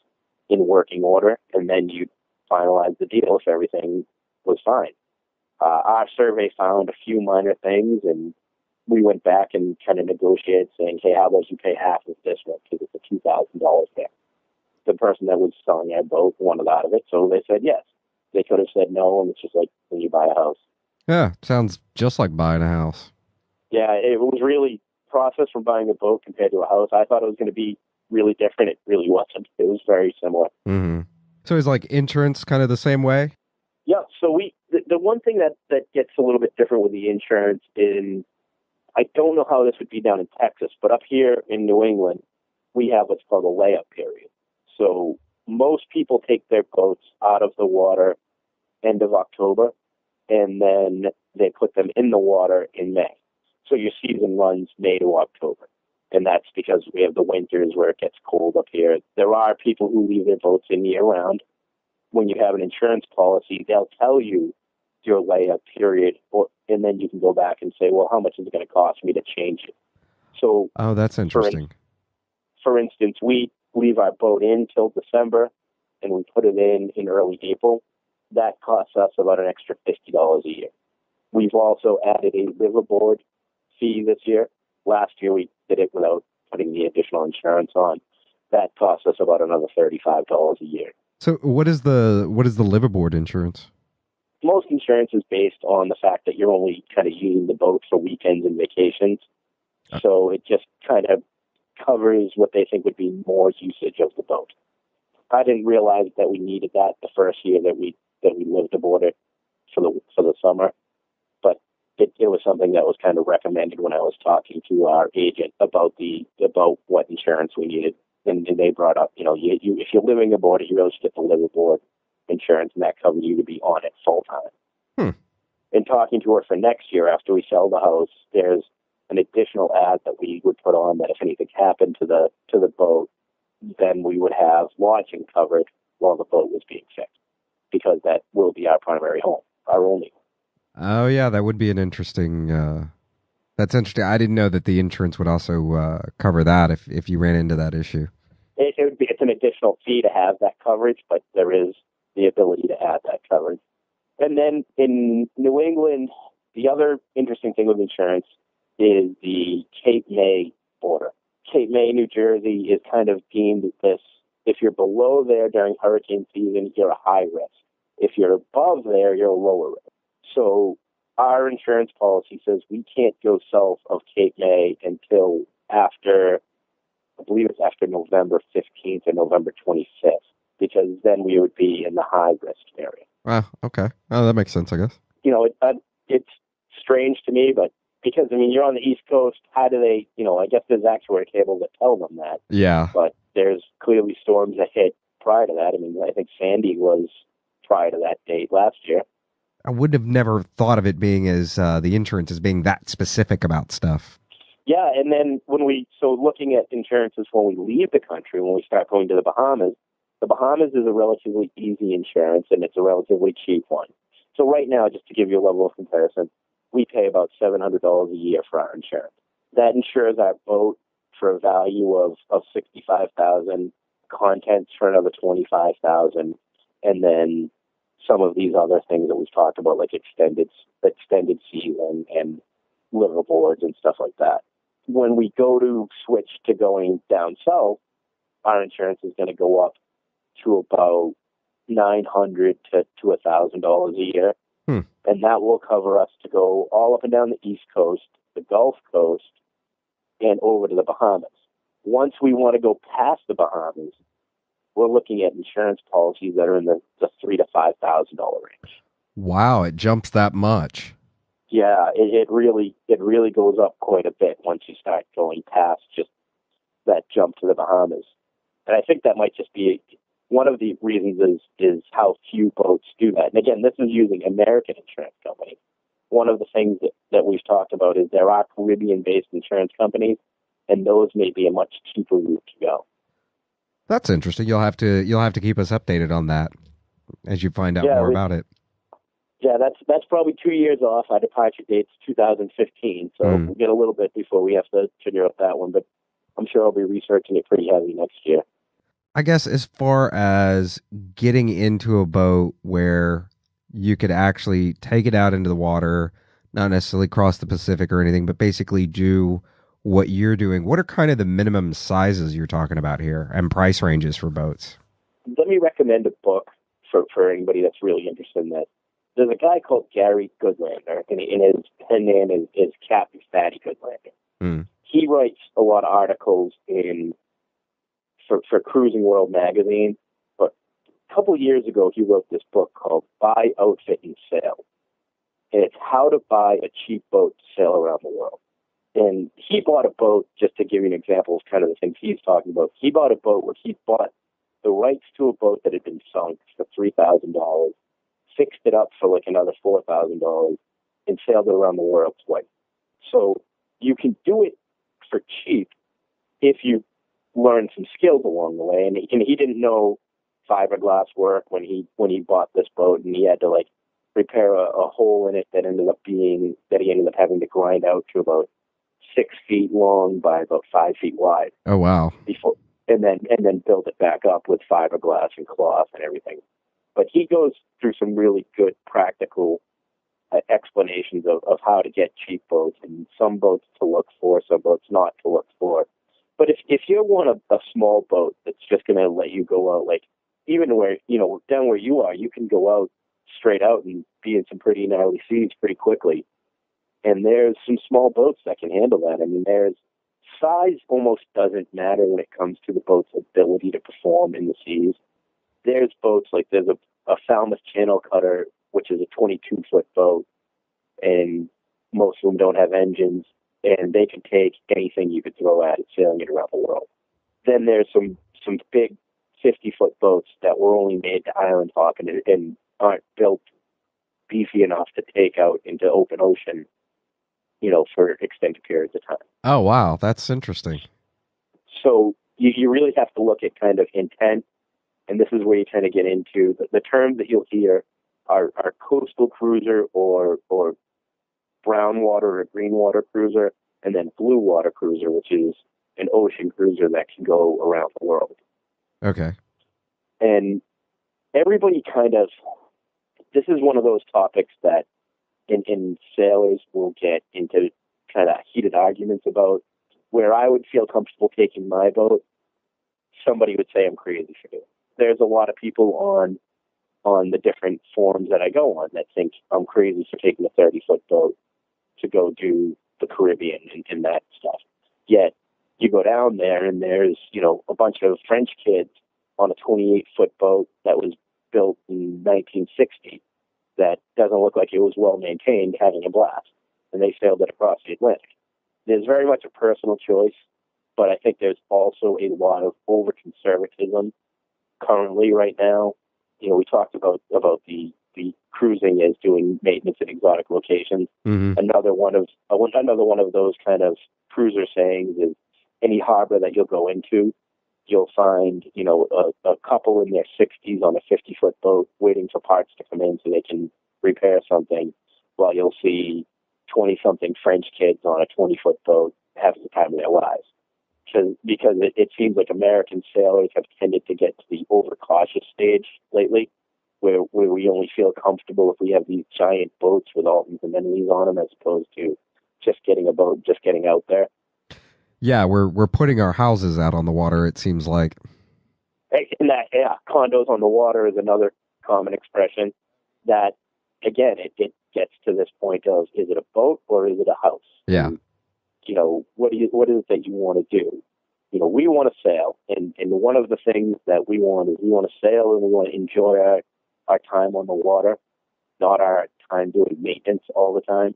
S2: in working order. And then you'd finalize the deal if everything was fine. Our survey found a few minor things, and we went back and kind of negotiated, saying, hey, how about you pay half of this one, because it's a $2,000 there. The person that was selling our boat wanted out of it, so they said yes. They could have said no, and it's just like when you buy a house.
S1: Yeah, sounds just like buying a house.
S2: Yeah, it was really process from buying a boat compared to a house. I thought it was going to be really different. It really wasn't. It was very similar.
S1: Mm-hmm. So is like insurance kind of the same way?
S2: Yeah, so the one thing that gets a little bit different with the insurance is, I don't know how this would be down in Texas, but up here in New England, we have what's called a layup period. So most people take their boats out of the water end of October, and then they put them in the water in May. So your season runs May to October. And that's because we have the winters where it gets cold up here. There are people who leave their boats in year-round. When you have an insurance policy, they'll tell you your layup period, and then you can go back and say, well, how much is it going to cost me to change it? So,
S1: oh, that's interesting.
S2: For instance, we leave our boat in till December, and we put it in early April. That costs us about an extra $50 a year. We've also added a liverboard fee this year. Last year we did it without putting the additional insurance on. That costs us about another $35 a year.
S1: So what is the liverboard insurance?
S2: Most insurance is based on the fact that you're only kind of using the boat for weekends and vacations. So it just kind of covers what they think would be more usage of the boat. I didn't realize that we needed that the first year that we lived aboard it for the summer, but it was something that was kind of recommended when I was talking to our agent about what insurance we needed, and they brought up, you if you're living aboard it, you really should get the live aboard insurance, and that covers you to be on it full time. In talking to her for next year after we sell the house, there's an additional ad that we would put on that if anything happened to the boat, then we would have lodging covered while the boat was being fixed, because that will be our primary home, our only home.
S1: Oh yeah, that would be an interesting. That's interesting. I didn't know that the insurance would also cover that if you ran into that issue.
S2: It's an additional fee to have that coverage, but there is the ability to add that coverage. And then in New England, the other interesting thing with insurance is the Cape May border. Cape May, New Jersey is kind of deemed this, if you're below there during hurricane season, you're a high risk. If you're above there, you're a lower risk. So our insurance policy says we can't go south of Cape May until after, I believe it's after November 15th or November 25th, because then we would be in the high risk area.
S1: Okay. Oh, that makes sense, I guess.
S2: It's strange to me, but because, you're on the East Coast, how do they, I guess there's actuary cables that tell them that.
S1: Yeah.
S2: But there's clearly storms that hit prior to that. I think Sandy was prior to that date last year.
S1: I would have never thought of it being as the insurance as being that specific about stuff.
S2: Yeah, and then looking at insurances when we leave the country, when we start going to the Bahamas is a relatively easy insurance, and it's a relatively cheap one. So right now, just to give you a level of comparison, we pay about $700 a year for our insurance. That insures our boat for a value of $65,000, contents for another $25,000, and then some of these other things that we've talked about, like extended season and liveaboards and stuff like that. When we go to switch to going down south, our insurance is going to go up to about $900 to $1,000 a year. And that will cover us to go all up and down the East Coast, the Gulf Coast, and over to the Bahamas. Once we want to go past the Bahamas, we're looking at insurance policies that are in the $3,000 to $5,000 range.
S1: Wow, it jumps that much.
S2: Yeah, it really goes up quite a bit once you start going past just that jump to the Bahamas. And I think that might just be one of the reasons is how few boats do that. And again, this is using American insurance companies. One of the things that we've talked about is there are Caribbean-based insurance companies, and those may be a much cheaper route to go.
S1: That's interesting. You'll have to keep us updated on that as you find out more about it.
S2: Yeah, that's probably 2 years off. Our departure date's 2015, so we'll get a little bit before we have to figure out that one. But I'm sure I'll be researching it pretty heavy next year.
S1: I guess as far as getting into a boat where you could actually take it out into the water, not necessarily cross the Pacific or anything, but basically do what you're doing, what are kind of the minimum sizes you're talking about here and price ranges for boats?
S2: Let me recommend a book for anybody that's really interested in that. There's a guy called Gary Goodlander, and his pen name is Captain Fatty Goodlander. He writes a lot of articles for Cruising World magazine, but a couple of years ago he wrote this book called Buy, Outfit, and Sail. And it's how to buy a cheap boat to sail around the world. And he bought a boat, just to give you an example of kind of the things he's talking about. He bought a boat where he bought the rights to a boat that had been sunk for $3,000, fixed it up for like another $4,000, and sailed it around the world twice. So you can do it for cheap if you learn some skills along the way. And he didn't know fiberglass work when he bought this boat, and he had to like repair a hole in it that he ended up having to grind out to about 6 feet long by about 5 feet wide.
S1: Oh wow!
S2: And then build it back up with fiberglass and cloth and everything. But he goes through some really good practical explanations of how to get cheap boats, and some boats to look for, some boats not to look for. But if you want a small boat that's just going to let you go out, like even where, down where you are, you can go out straight out and be in some pretty gnarly seas pretty quickly. And there's some small boats that can handle that. I mean, there's size almost doesn't matter when it comes to the boat's ability to perform in the seas. There's boats like there's a Falmouth Channel Cutter, which is a 22-foot boat, and most of them don't have engines, and they can take anything you could throw at it, sailing it around the world. Then there's some big 50-foot boats that were only made to island hop and aren't built beefy enough to take out into open ocean, for extended periods of time.
S1: Oh, wow. That's interesting.
S2: So you really have to look at kind of intent, and this is where you kind of get into the terms that you'll hear are coastal cruiser or brown water or green water cruiser, and then blue water cruiser, which is an ocean cruiser that can go around the world.
S1: Okay.
S2: And everybody this is one of those topics that in sailors will get into kind of heated arguments about. Where I would feel comfortable taking my boat, somebody would say I'm crazy for doing it. There's a lot of people on the different forums that I go on that think I'm crazy for taking a 30-foot boat to go do the Caribbean and that stuff. Yet you go down there and there's, a bunch of French kids on a 28-foot boat that was built in 1960 that doesn't look like it was well maintained, having a blast. And they sailed it across the Atlantic. There's very much a personal choice, but I think there's also a lot of over-conservatism currently right now. We talked about the cruising as doing maintenance at exotic locations.
S1: Mm-hmm.
S2: Another one of those kind of cruiser sayings is any harbor that you'll go into, you'll find, a couple in their 60s on a 50-foot boat waiting for parts to come in so they can repair something, while you'll see 20-something French kids on a 20-foot boat having the time of their lives. Because it seems like American sailors have tended to get to the overcautious stage lately, where we only feel comfortable if we have these giant boats with all these amenities on them, as opposed to just getting a boat, just getting out there.
S1: Yeah, we're putting our houses out on the water, it seems like.
S2: And condos on the water is another common expression that, again, it gets to this point of, is it a boat or is it a house?
S1: Yeah.
S2: And, what is it that you want to do? We want to sail, and one of the things that we want is we want to sail and we want to enjoy our time on the water, not our time doing maintenance all the time.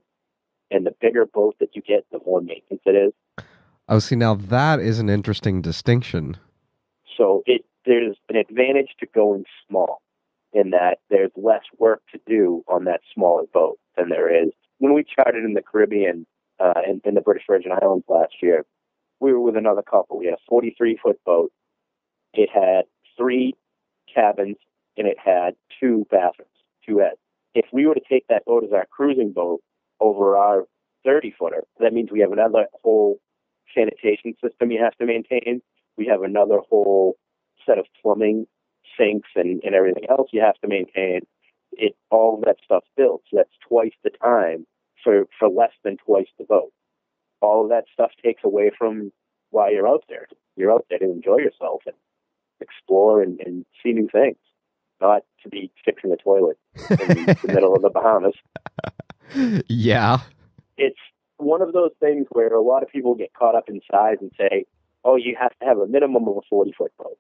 S2: And the bigger boat that you get, the more maintenance it is.
S1: Oh, see, now that is an interesting distinction.
S2: So there's an advantage to going small in that there's less work to do on that smaller boat than there is. When we chartered in the Caribbean, in the British Virgin Islands last year, we were with another couple. We had a 43-foot boat. It had 3 cabins, and it had 2 bathrooms, 2 heads. If we were to take that boat as our cruising boat over our 30-footer, that means we have another whole sanitation system you have to maintain. We have another whole set of plumbing, sinks, and everything else you have to maintain. All of that stuff's built, so that's twice the time for less than twice the boat. All of that stuff takes away from why you're out there. You're out there to enjoy yourself and explore and see new things, not to be fixing a toilet in the middle of the Bahamas.
S1: Yeah.
S2: It's one of those things where a lot of people get caught up in size and say, oh, you have to have a minimum of a 40-foot boat.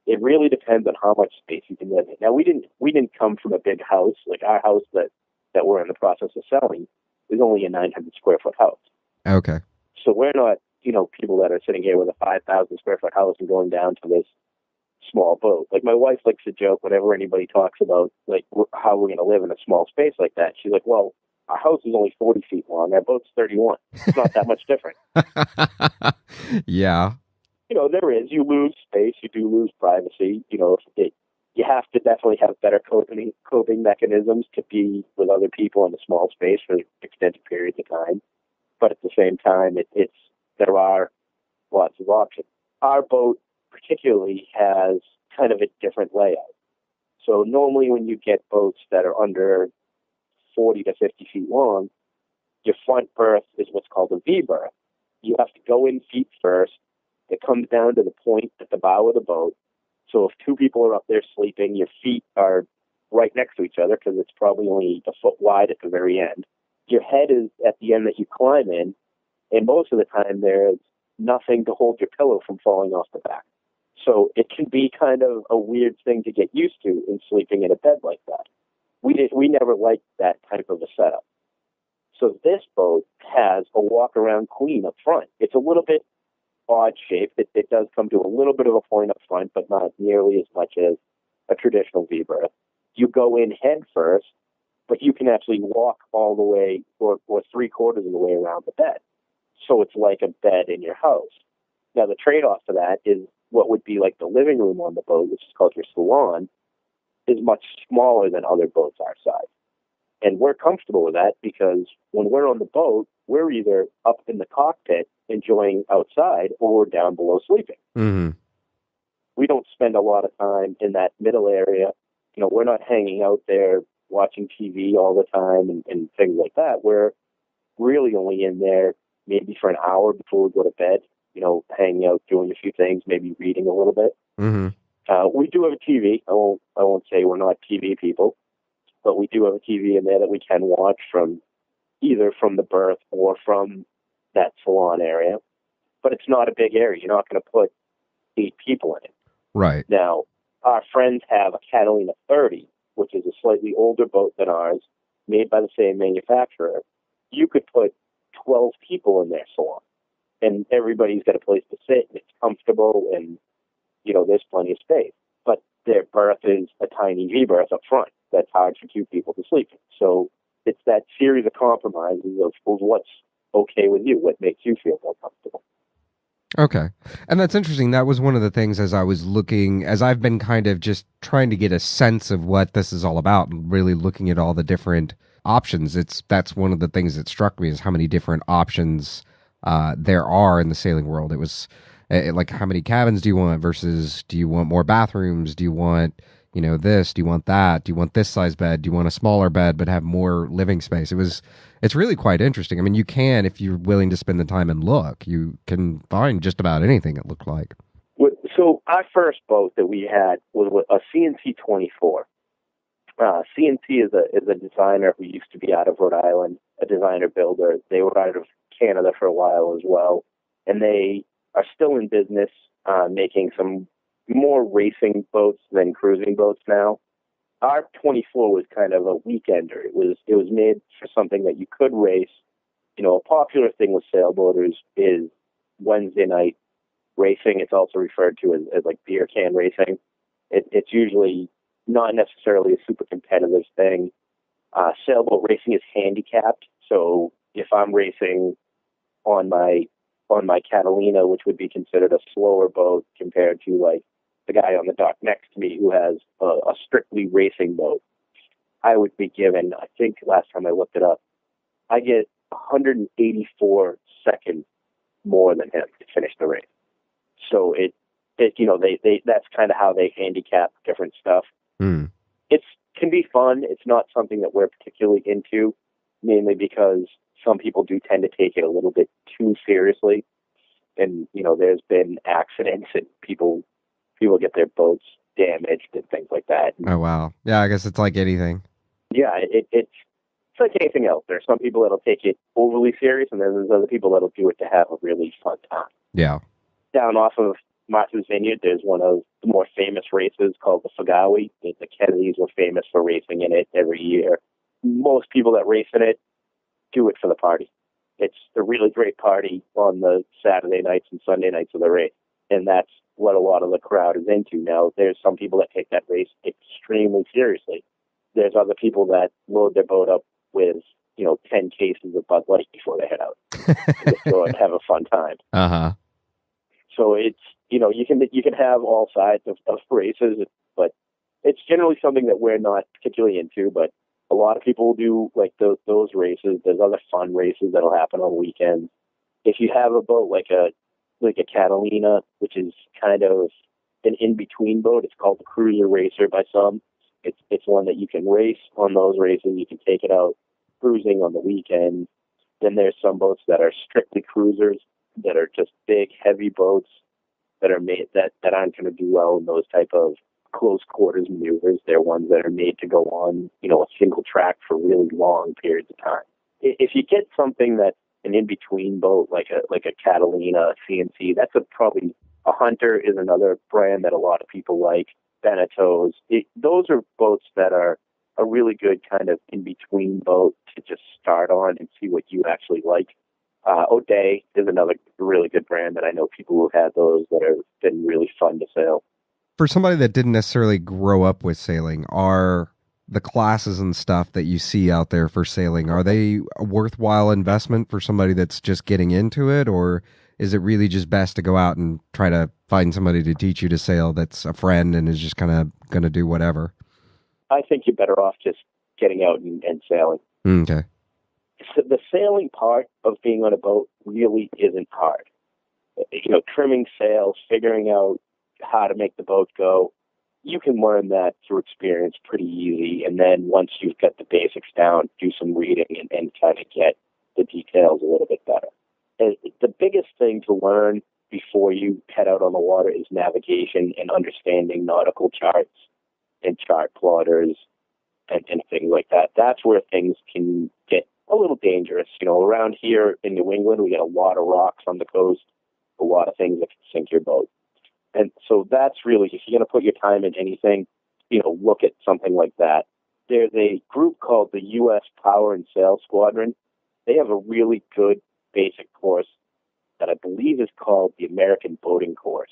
S2: It really depends on how much space you can live in. Now, we didn't come from a big house. Like our house that we're in the process of selling is only a 900 square foot house.
S1: Okay.
S2: So we're not, people that are sitting here with a 5,000 square foot house and going down to this small boat. Like my wife likes to joke whenever anybody talks about like how we're going to live in a small space like that. She's like, well, our house is only 40 feet long. Our boat's 31. It's not that much different.
S1: Yeah.
S2: There is. You lose space. You do lose privacy. You have to definitely have better coping mechanisms to be with other people in a small space for extended periods of time. But at the same time, there are lots of options. Our boat particularly has kind of a different layout. So normally when you get boats that are under 40 to 50 feet long, your front berth is what's called a V berth. You have to go in feet first. It comes down to the point at the bow of the boat. So if 2 people are up there sleeping, your feet are right next to each other because it's probably only a foot wide at the very end. Your head is at the end that you climb in, and most of the time there's nothing to hold your pillow from falling off the back. So it can be kind of a weird thing to get used to in sleeping in a bed like that. We never liked that type of a setup. So this boat has a walk-around queen up front. It's a little bit odd shaped. It does come to a little bit of a point up front, but not nearly as much as a traditional V-berth. You go in head first, but you can actually walk all the way or three-quarters of the way around the bed. So it's like a bed in your house. Now, the trade-off to that is what would be like the living room on the boat, which is called your salon, is much smaller than other boats our size. And we're comfortable with that because when we're on the boat, we're either up in the cockpit enjoying outside or we're down below sleeping.
S1: Mm-hmm.
S2: We don't spend a lot of time in that middle area. You know, we're not hanging out there watching TV all the time and things like that. We're really only in there maybe for an hour before we go to bed, you know, hanging out, doing a few things, maybe reading a little bit.
S1: Mm-hmm.
S2: We do have a TV. I won't say we're not TV people, but we do have a TV in there that we can watch from either from the berth or from that salon area. But it's not a big area. You're not going to put 8 people in it.
S1: Right.
S2: Now, our friends have a Catalina 30, which is a slightly older boat than ours, made by the same manufacturer. You could put 12 people in their salon, and everybody's got a place to sit, and it's comfortable, and, you know, there's plenty of space. But their berth is a tiny V-berth up front that's hard for 2 people to sleep in. So it's that series of compromises of what's okay with you, what makes you feel more comfortable.
S1: Okay. And that's interesting. That was one of the things as I've been kind of just trying to get a sense of what this is all about and really looking at all the different options. That's one of the things that struck me is how many different options there are in the sailing world. It was like, how many cabins do you want versus do you want more bathrooms? Do you want, you know, this? Do you want that? Do you want this size bed? Do you want a smaller bed but have more living space? It's really quite interesting. I mean, you can, if you're willing to spend the time and look, you can find just about anything it looked like.
S2: So our first boat that we had was a CNC 24. CNC is a designer who used to be out of Rhode Island, a designer builder. They were out of Canada for a while as well, and they are still in business making some more racing boats than cruising boats now. Our 24 was kind of a weekender. It was made for something that you could race. You know, a popular thing with sailboaters is Wednesday night racing. It's also referred to as like beer can racing. It's usually not necessarily a super competitive thing. Sailboat racing is handicapped. So if I'm racing on my Catalina, which would be considered a slower boat compared to like the guy on the dock next to me who has a strictly racing boat, I would be given, I think last time I looked it up, I get 184 seconds more than him to finish the race. So it you know, they that's kind of how they handicap different stuff.
S1: Mm.
S2: It can be fun. It's not something that we're particularly into, mainly because some people do tend to take it a little bit too seriously. And, you know, there's been accidents and people get their boats damaged and things like that.
S1: Oh, wow. Yeah, I guess it's like anything.
S2: Yeah, it's like anything else. There's some people that'll take it overly serious, and then there's other people that'll do it to have a really fun time.
S1: Yeah.
S2: Down off of Martha's Vineyard, there's one of the more famous races called the Fagawi. The Kennedys were famous for racing in it every year. Most people that race in it do it for the party. It's a really great party on the Saturday nights and Sunday nights of the race, and that's what a lot of the crowd is into. Now, there's some people that take that race extremely seriously. There's other people that load their boat up with, you know, 10 cases of Bud Light before they head out and just go and have a fun time.
S1: Uh-huh.
S2: So it's, you know, you can have all sides of races, but it's generally something that we're not particularly into, but a lot of people do like those races. There's other fun races that'll happen on weekends. If you have a boat like a Catalina, which is kind of an in-between boat, it's called the cruiser racer by some. It's one that you can race on those races. You can take it out cruising on the weekend. Then there's some boats that are strictly cruisers, that are just big, heavy boats that are made that aren't going to do well in those type of close quarters maneuvers. They're ones that are made to go on, you know, a single track for really long periods of time. If you get something that an in-between boat like a Catalina, CNC. That's probably a Hunter is another brand that a lot of people like. Beneteaus. Those are boats that are a really good kind of in-between boat to just start on and see what you actually like. O'Day is another really good brand that I know people who have had those that have been really fun to sail.
S1: For somebody that didn't necessarily grow up with sailing, are the classes and stuff that you see out there for sailing, are they a worthwhile investment for somebody that's just getting into it, or is it really just best to go out and try to find somebody to teach you to sail that's a friend and is just kind of going to do whatever?
S2: I think you're better off just getting out and sailing.
S1: Okay.
S2: So the sailing part of being on a boat really isn't hard. Trimming sails, figuring out how to make the boat go, you can learn that through experience pretty easy. And then once you've got the basics down, do some reading and kind of get the details a little bit better. And the biggest thing to learn before you head out on the water is navigation and understanding nautical charts and chart plotters and things like that. That's where things can get a little dangerous. Around here in New England, we get a lot of rocks on the coast, a lot of things that can sink your boat. And so that's really, if you're going to put your time in anything, look at something like that. There's a group called the U.S. Power and Sail Squadron. They have a really good basic course that I believe is called the American Boating Course.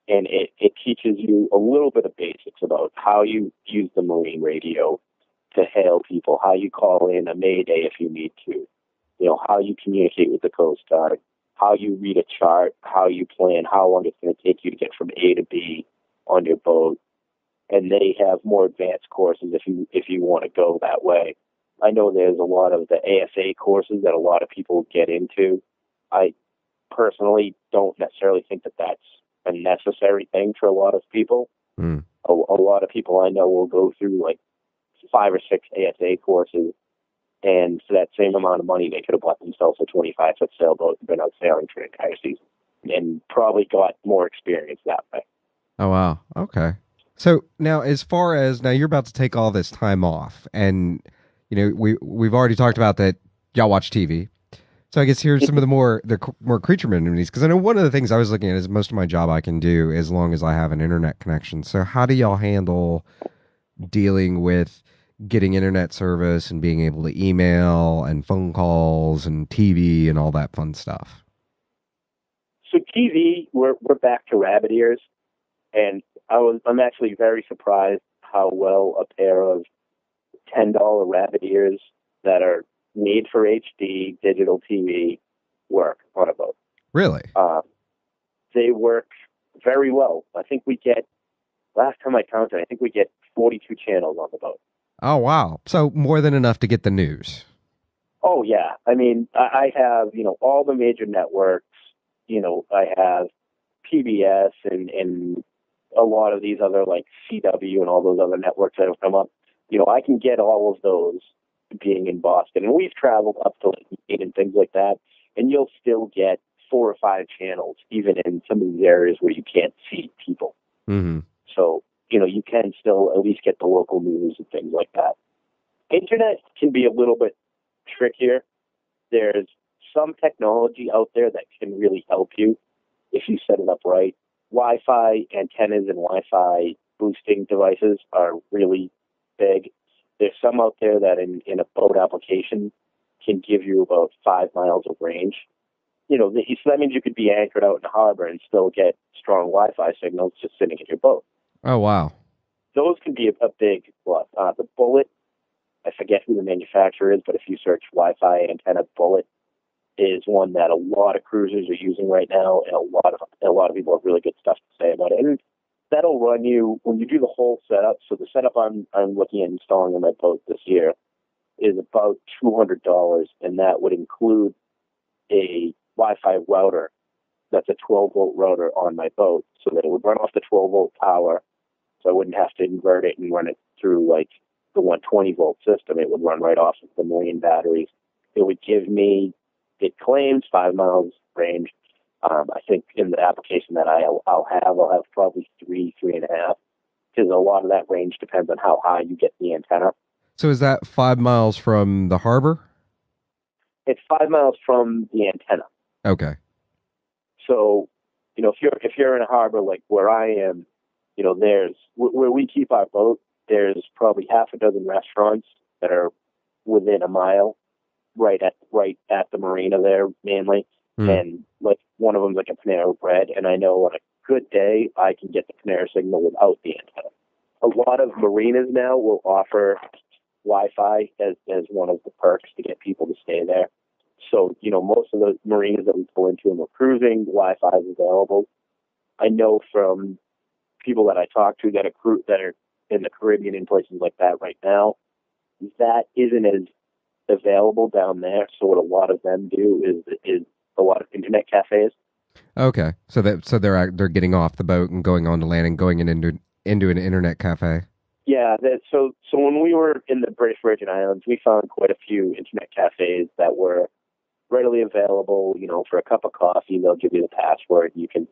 S2: And it teaches you a little bit of basics about how you use the marine radio to hail people, how you call in a mayday if you need to, how you communicate with the Coast Guard, how you read a chart, how you plan, how long it's going to take you to get from A to B on your boat. And they have more advanced courses if you want to go that way. I know there's a lot of the ASA courses that a lot of people get into. I personally don't necessarily think that that's a necessary thing for a lot of people.
S1: Mm.
S2: A lot of people I know will go through like 5 or 6 ASA courses, and for that same amount of money, they could have bought themselves a 25-foot sailboat and been out sailing for an entire season, and probably got more experience that way.
S1: Oh, wow. Okay. So now, as far as now, you're about to take all this time off, and we've already talked about that. Y'all watch TV, so I guess here's some of the more creature communities, because I know one of the things I was looking at is most of my job I can do as long as I have an internet connection. So how do y'all handle dealing with getting internet service and being able to email and phone calls and TV and all that fun stuff?
S2: So TV, we're back to rabbit ears, and I'm actually very surprised how well a pair of $10 rabbit ears that are made for HD digital TV work on a boat.
S1: Really?
S2: They work very well. I think we get, last time I counted, I think we get 42 channels on the boat.
S1: Oh, wow. So more than enough to get the news.
S2: Oh, yeah. I mean, I have, all the major networks. I have PBS and a lot of these other, like CW and all those other networks that have come up. I can get all of those being in Boston. And we've traveled up to Maine and things like that, and you'll still get 4 or 5 channels, even in some of these areas where you can't see people.
S1: Mm-hmm.
S2: So, you can still at least get the local news and things like that. Internet can be a little bit trickier. There's some technology out there that can really help you if you set it up right. Wi-Fi antennas and Wi-Fi boosting devices are really big. There's some out there that in a boat application can give you about 5 miles of range. So that means you could be anchored out in the harbor and still get strong Wi-Fi signals just sitting in your boat.
S1: Oh, wow.
S2: Those can be a big plus. The Bullet, I forget who the manufacturer is, but if you search Wi-Fi antenna Bullet, is one that a lot of cruisers are using right now, and a lot of people have really good stuff to say about it. And that'll run you when you do the whole setup. So the setup I'm looking at installing on my boat this year is about $200, and that would include a Wi-Fi router that's a 12-volt router on my boat, so that it would run off the 12-volt power, so I wouldn't have to invert it and run it through like the 120-volt system. It would run right off of the marine batteries. It would give me, it claims 5 miles range. I think in the application that I'll have probably 3.5, because a lot of that range depends on how high you get the antenna.
S1: So is that 5 miles from the harbor?
S2: It's 5 miles from the antenna.
S1: Okay.
S2: So, if you're in a harbor like where I am, there's where we keep our boat. There's probably half a dozen restaurants that are within a mile, right at the marina there mainly, and like one of them's like a Panera Bread, and I know on a good day I can get the Panera signal without the antenna. A lot of marinas now will offer Wi-Fi as one of the perks to get people to stay there. So, most of the marinas that we pull into and we're cruising, Wi-Fi is available. I know from people that I talk to that are in the Caribbean and places like that right now, that isn't as available down there. So what a lot of them do is a lot of internet cafes.
S1: Okay. So they're getting off the boat and going on to land and going into an internet cafe.
S2: Yeah. So when we were in the British Virgin Islands, we found quite a few internet cafes that were readily available. For a cup of coffee, they'll give you the password. You can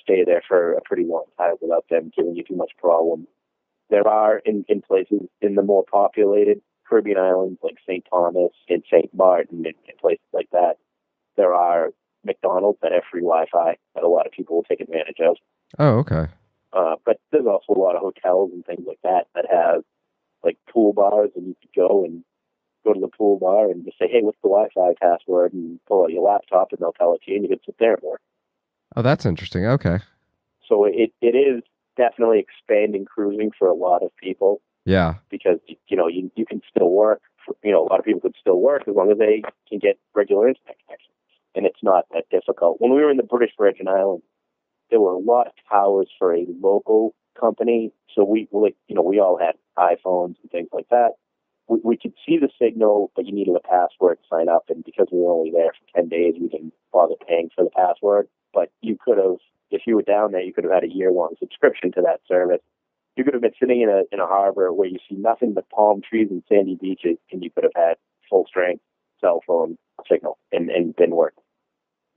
S2: stay there for a pretty long time without them giving you too much problem. There are in places in the more populated Caribbean islands like St. Thomas and St. Martin and places like that, there are McDonald's that have free Wi-Fi that a lot of people will take advantage of.
S1: Oh, okay.
S2: But there's also a lot of hotels and things like that have like pool bars, and you could go to the pool bar and just say, hey, what's the Wi-Fi password? And pull out your laptop and they'll tell it to you, and you can sit there and work.
S1: Oh, that's interesting. Okay.
S2: So it is definitely expanding cruising for a lot of people.
S1: Yeah.
S2: Because, you can still work. A lot of people could still work as long as they can get regular internet connection. And it's not that difficult. When we were in the British Virgin Islands, there were a lot of towers for a local company. So we all had iPhones and things like that. We could see the signal, but you needed a password to sign up. And because we were only there for 10 days, we didn't bother paying for the password. But you could have, if you were down there, you could have had a year-long subscription to that service. You could have been sitting in a harbor where you see nothing but palm trees and sandy beaches, and you could have had full-strength cell phone signal and been working.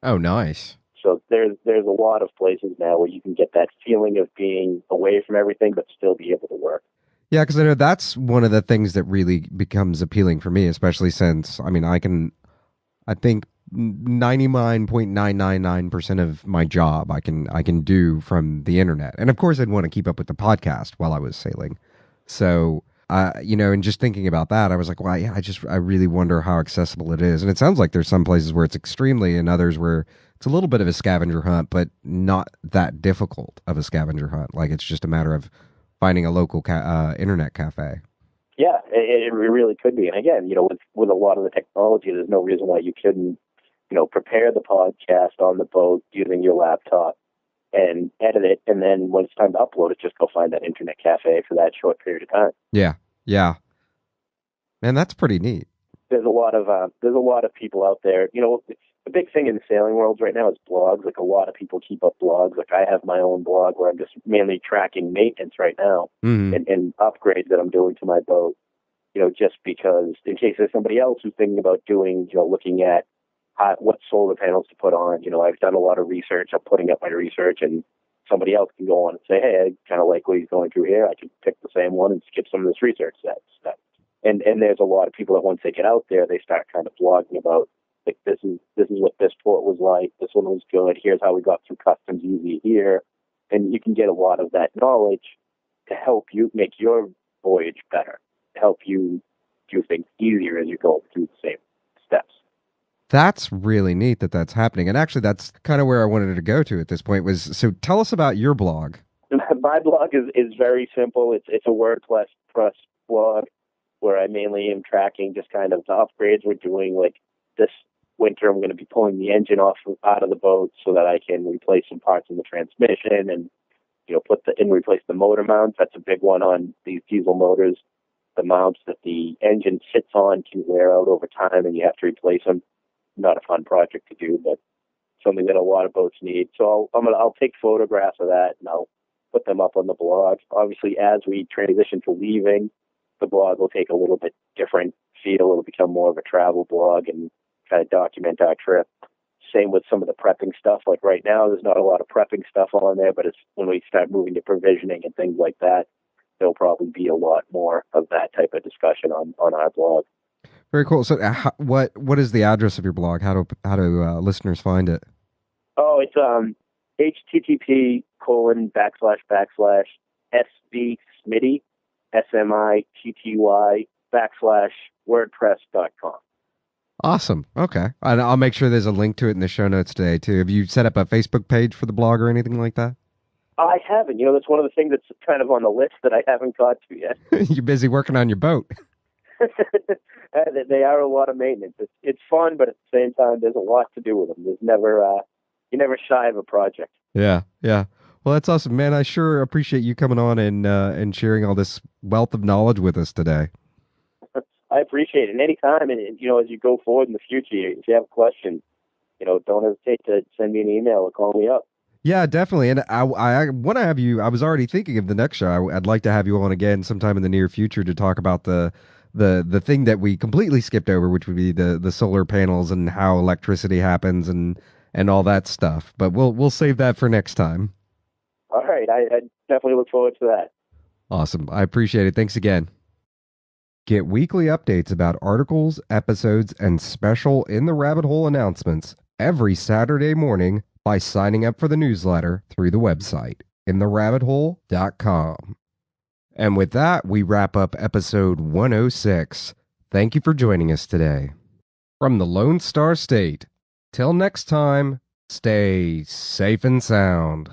S1: Oh, nice.
S2: So there's a lot of places now where you can get that feeling of being away from everything but still be able to work.
S1: Yeah, because I know that's one of the things that really becomes appealing for me, especially since, I think 99.999% of my job I can do from the internet. And of course I'd want to keep up with the podcast while I was sailing. So, and just thinking about that, I was like, well, yeah, I really wonder how accessible it is. And it sounds like there's some places where it's extremely and others where it's a little bit of a scavenger hunt, but not that difficult of a scavenger hunt. Like it's just a matter of finding a local internet cafe.
S2: Yeah, it really could be. And again, with a lot of the technology, there's no reason why you couldn't, prepare the podcast on the boat using your laptop and edit it. And then when it's time to upload it, just go find that internet cafe for that short period of time.
S1: Yeah. Yeah. Man, that's pretty neat.
S2: There's a lot of people out there. The big thing in the sailing world right now is blogs. Like a lot of people keep up blogs. Like I have my own blog where I'm just mainly tracking maintenance right now and upgrades that I'm doing to my boat. Just because in case there's somebody else who's thinking about doing, looking at what solar panels to put on. I've done a lot of research. I'm putting up my research, and somebody else can go on and say, hey, I kind of like what he's going through here. I can pick the same one and skip some of this research steps. And there's a lot of people that once they get out there, they start kind of blogging about, like, this is what this port was like. This one was good. Here's how we got through customs easy here. And you can get a lot of that knowledge to help you make your voyage better, to help you do things easier as you go through the same steps.
S1: That's really neat that that's happening. And actually, that's kind of where I wanted to go to at this point was, so tell us about your blog.
S2: My blog is very simple. It's a WordPress blog where I mainly am tracking just kind of the upgrades we're doing. Like this winter, I'm going to be pulling the engine out of the boat so that I can replace some parts in the transmission and, replace the motor mounts. That's a big one on these diesel motors. The mounts that the engine sits on can wear out over time and you have to replace them. Not a fun project to do, but something that a lot of boats need. So I'll take photographs of that and I'll put them up on the blog. Obviously, as we transition to leaving, the blog will take a little bit different feel. It'll become more of a travel blog and kind of document our trip. Same with some of the prepping stuff. Like right now, there's not a lot of prepping stuff on there, but it's when we start moving to provisioning and things like that, there'll probably be a lot more of that type of discussion on our blog.
S1: Very cool. So, what is the address of your blog? How do listeners find it?
S2: Oh, it's http colon backslash backslash sv smitty SMITTY backslash wordpress.com.
S1: Awesome. Okay, and I'll make sure there's a link to it in the show notes today too. Have you set up a Facebook page for the blog or anything like that?
S2: I haven't. That's one of the things that's kind of on the list that I haven't got to yet.
S1: You're busy working on your boat.
S2: They are a lot of maintenance. It's fun, but at the same time, there's a lot to do with them. There's never you're never shy of a project.
S1: Yeah, yeah. Well, that's awesome, man. I sure appreciate you coming on and sharing all this wealth of knowledge with us today.
S2: I appreciate it. And anytime, and as you go forward in the future, if you have a question, don't hesitate to send me an email or call me up.
S1: Yeah, definitely. And I want to have you. I was already thinking of the next show. I'd like to have you on again sometime in the near future to talk about the thing that we completely skipped over, which would be the solar panels and how electricity happens and all that stuff. But we'll save that for next time.
S2: All right, I definitely look forward to that.
S1: Awesome. I appreciate it. Thanks again. Get weekly updates about articles, episodes, and special In the Rabbit Hole announcements every Saturday morning by signing up for the newsletter through the website, intherabbithole.com. And with that, we wrap up episode 106. Thank you for joining us today. From the Lone Star State, till next time, stay safe and sound.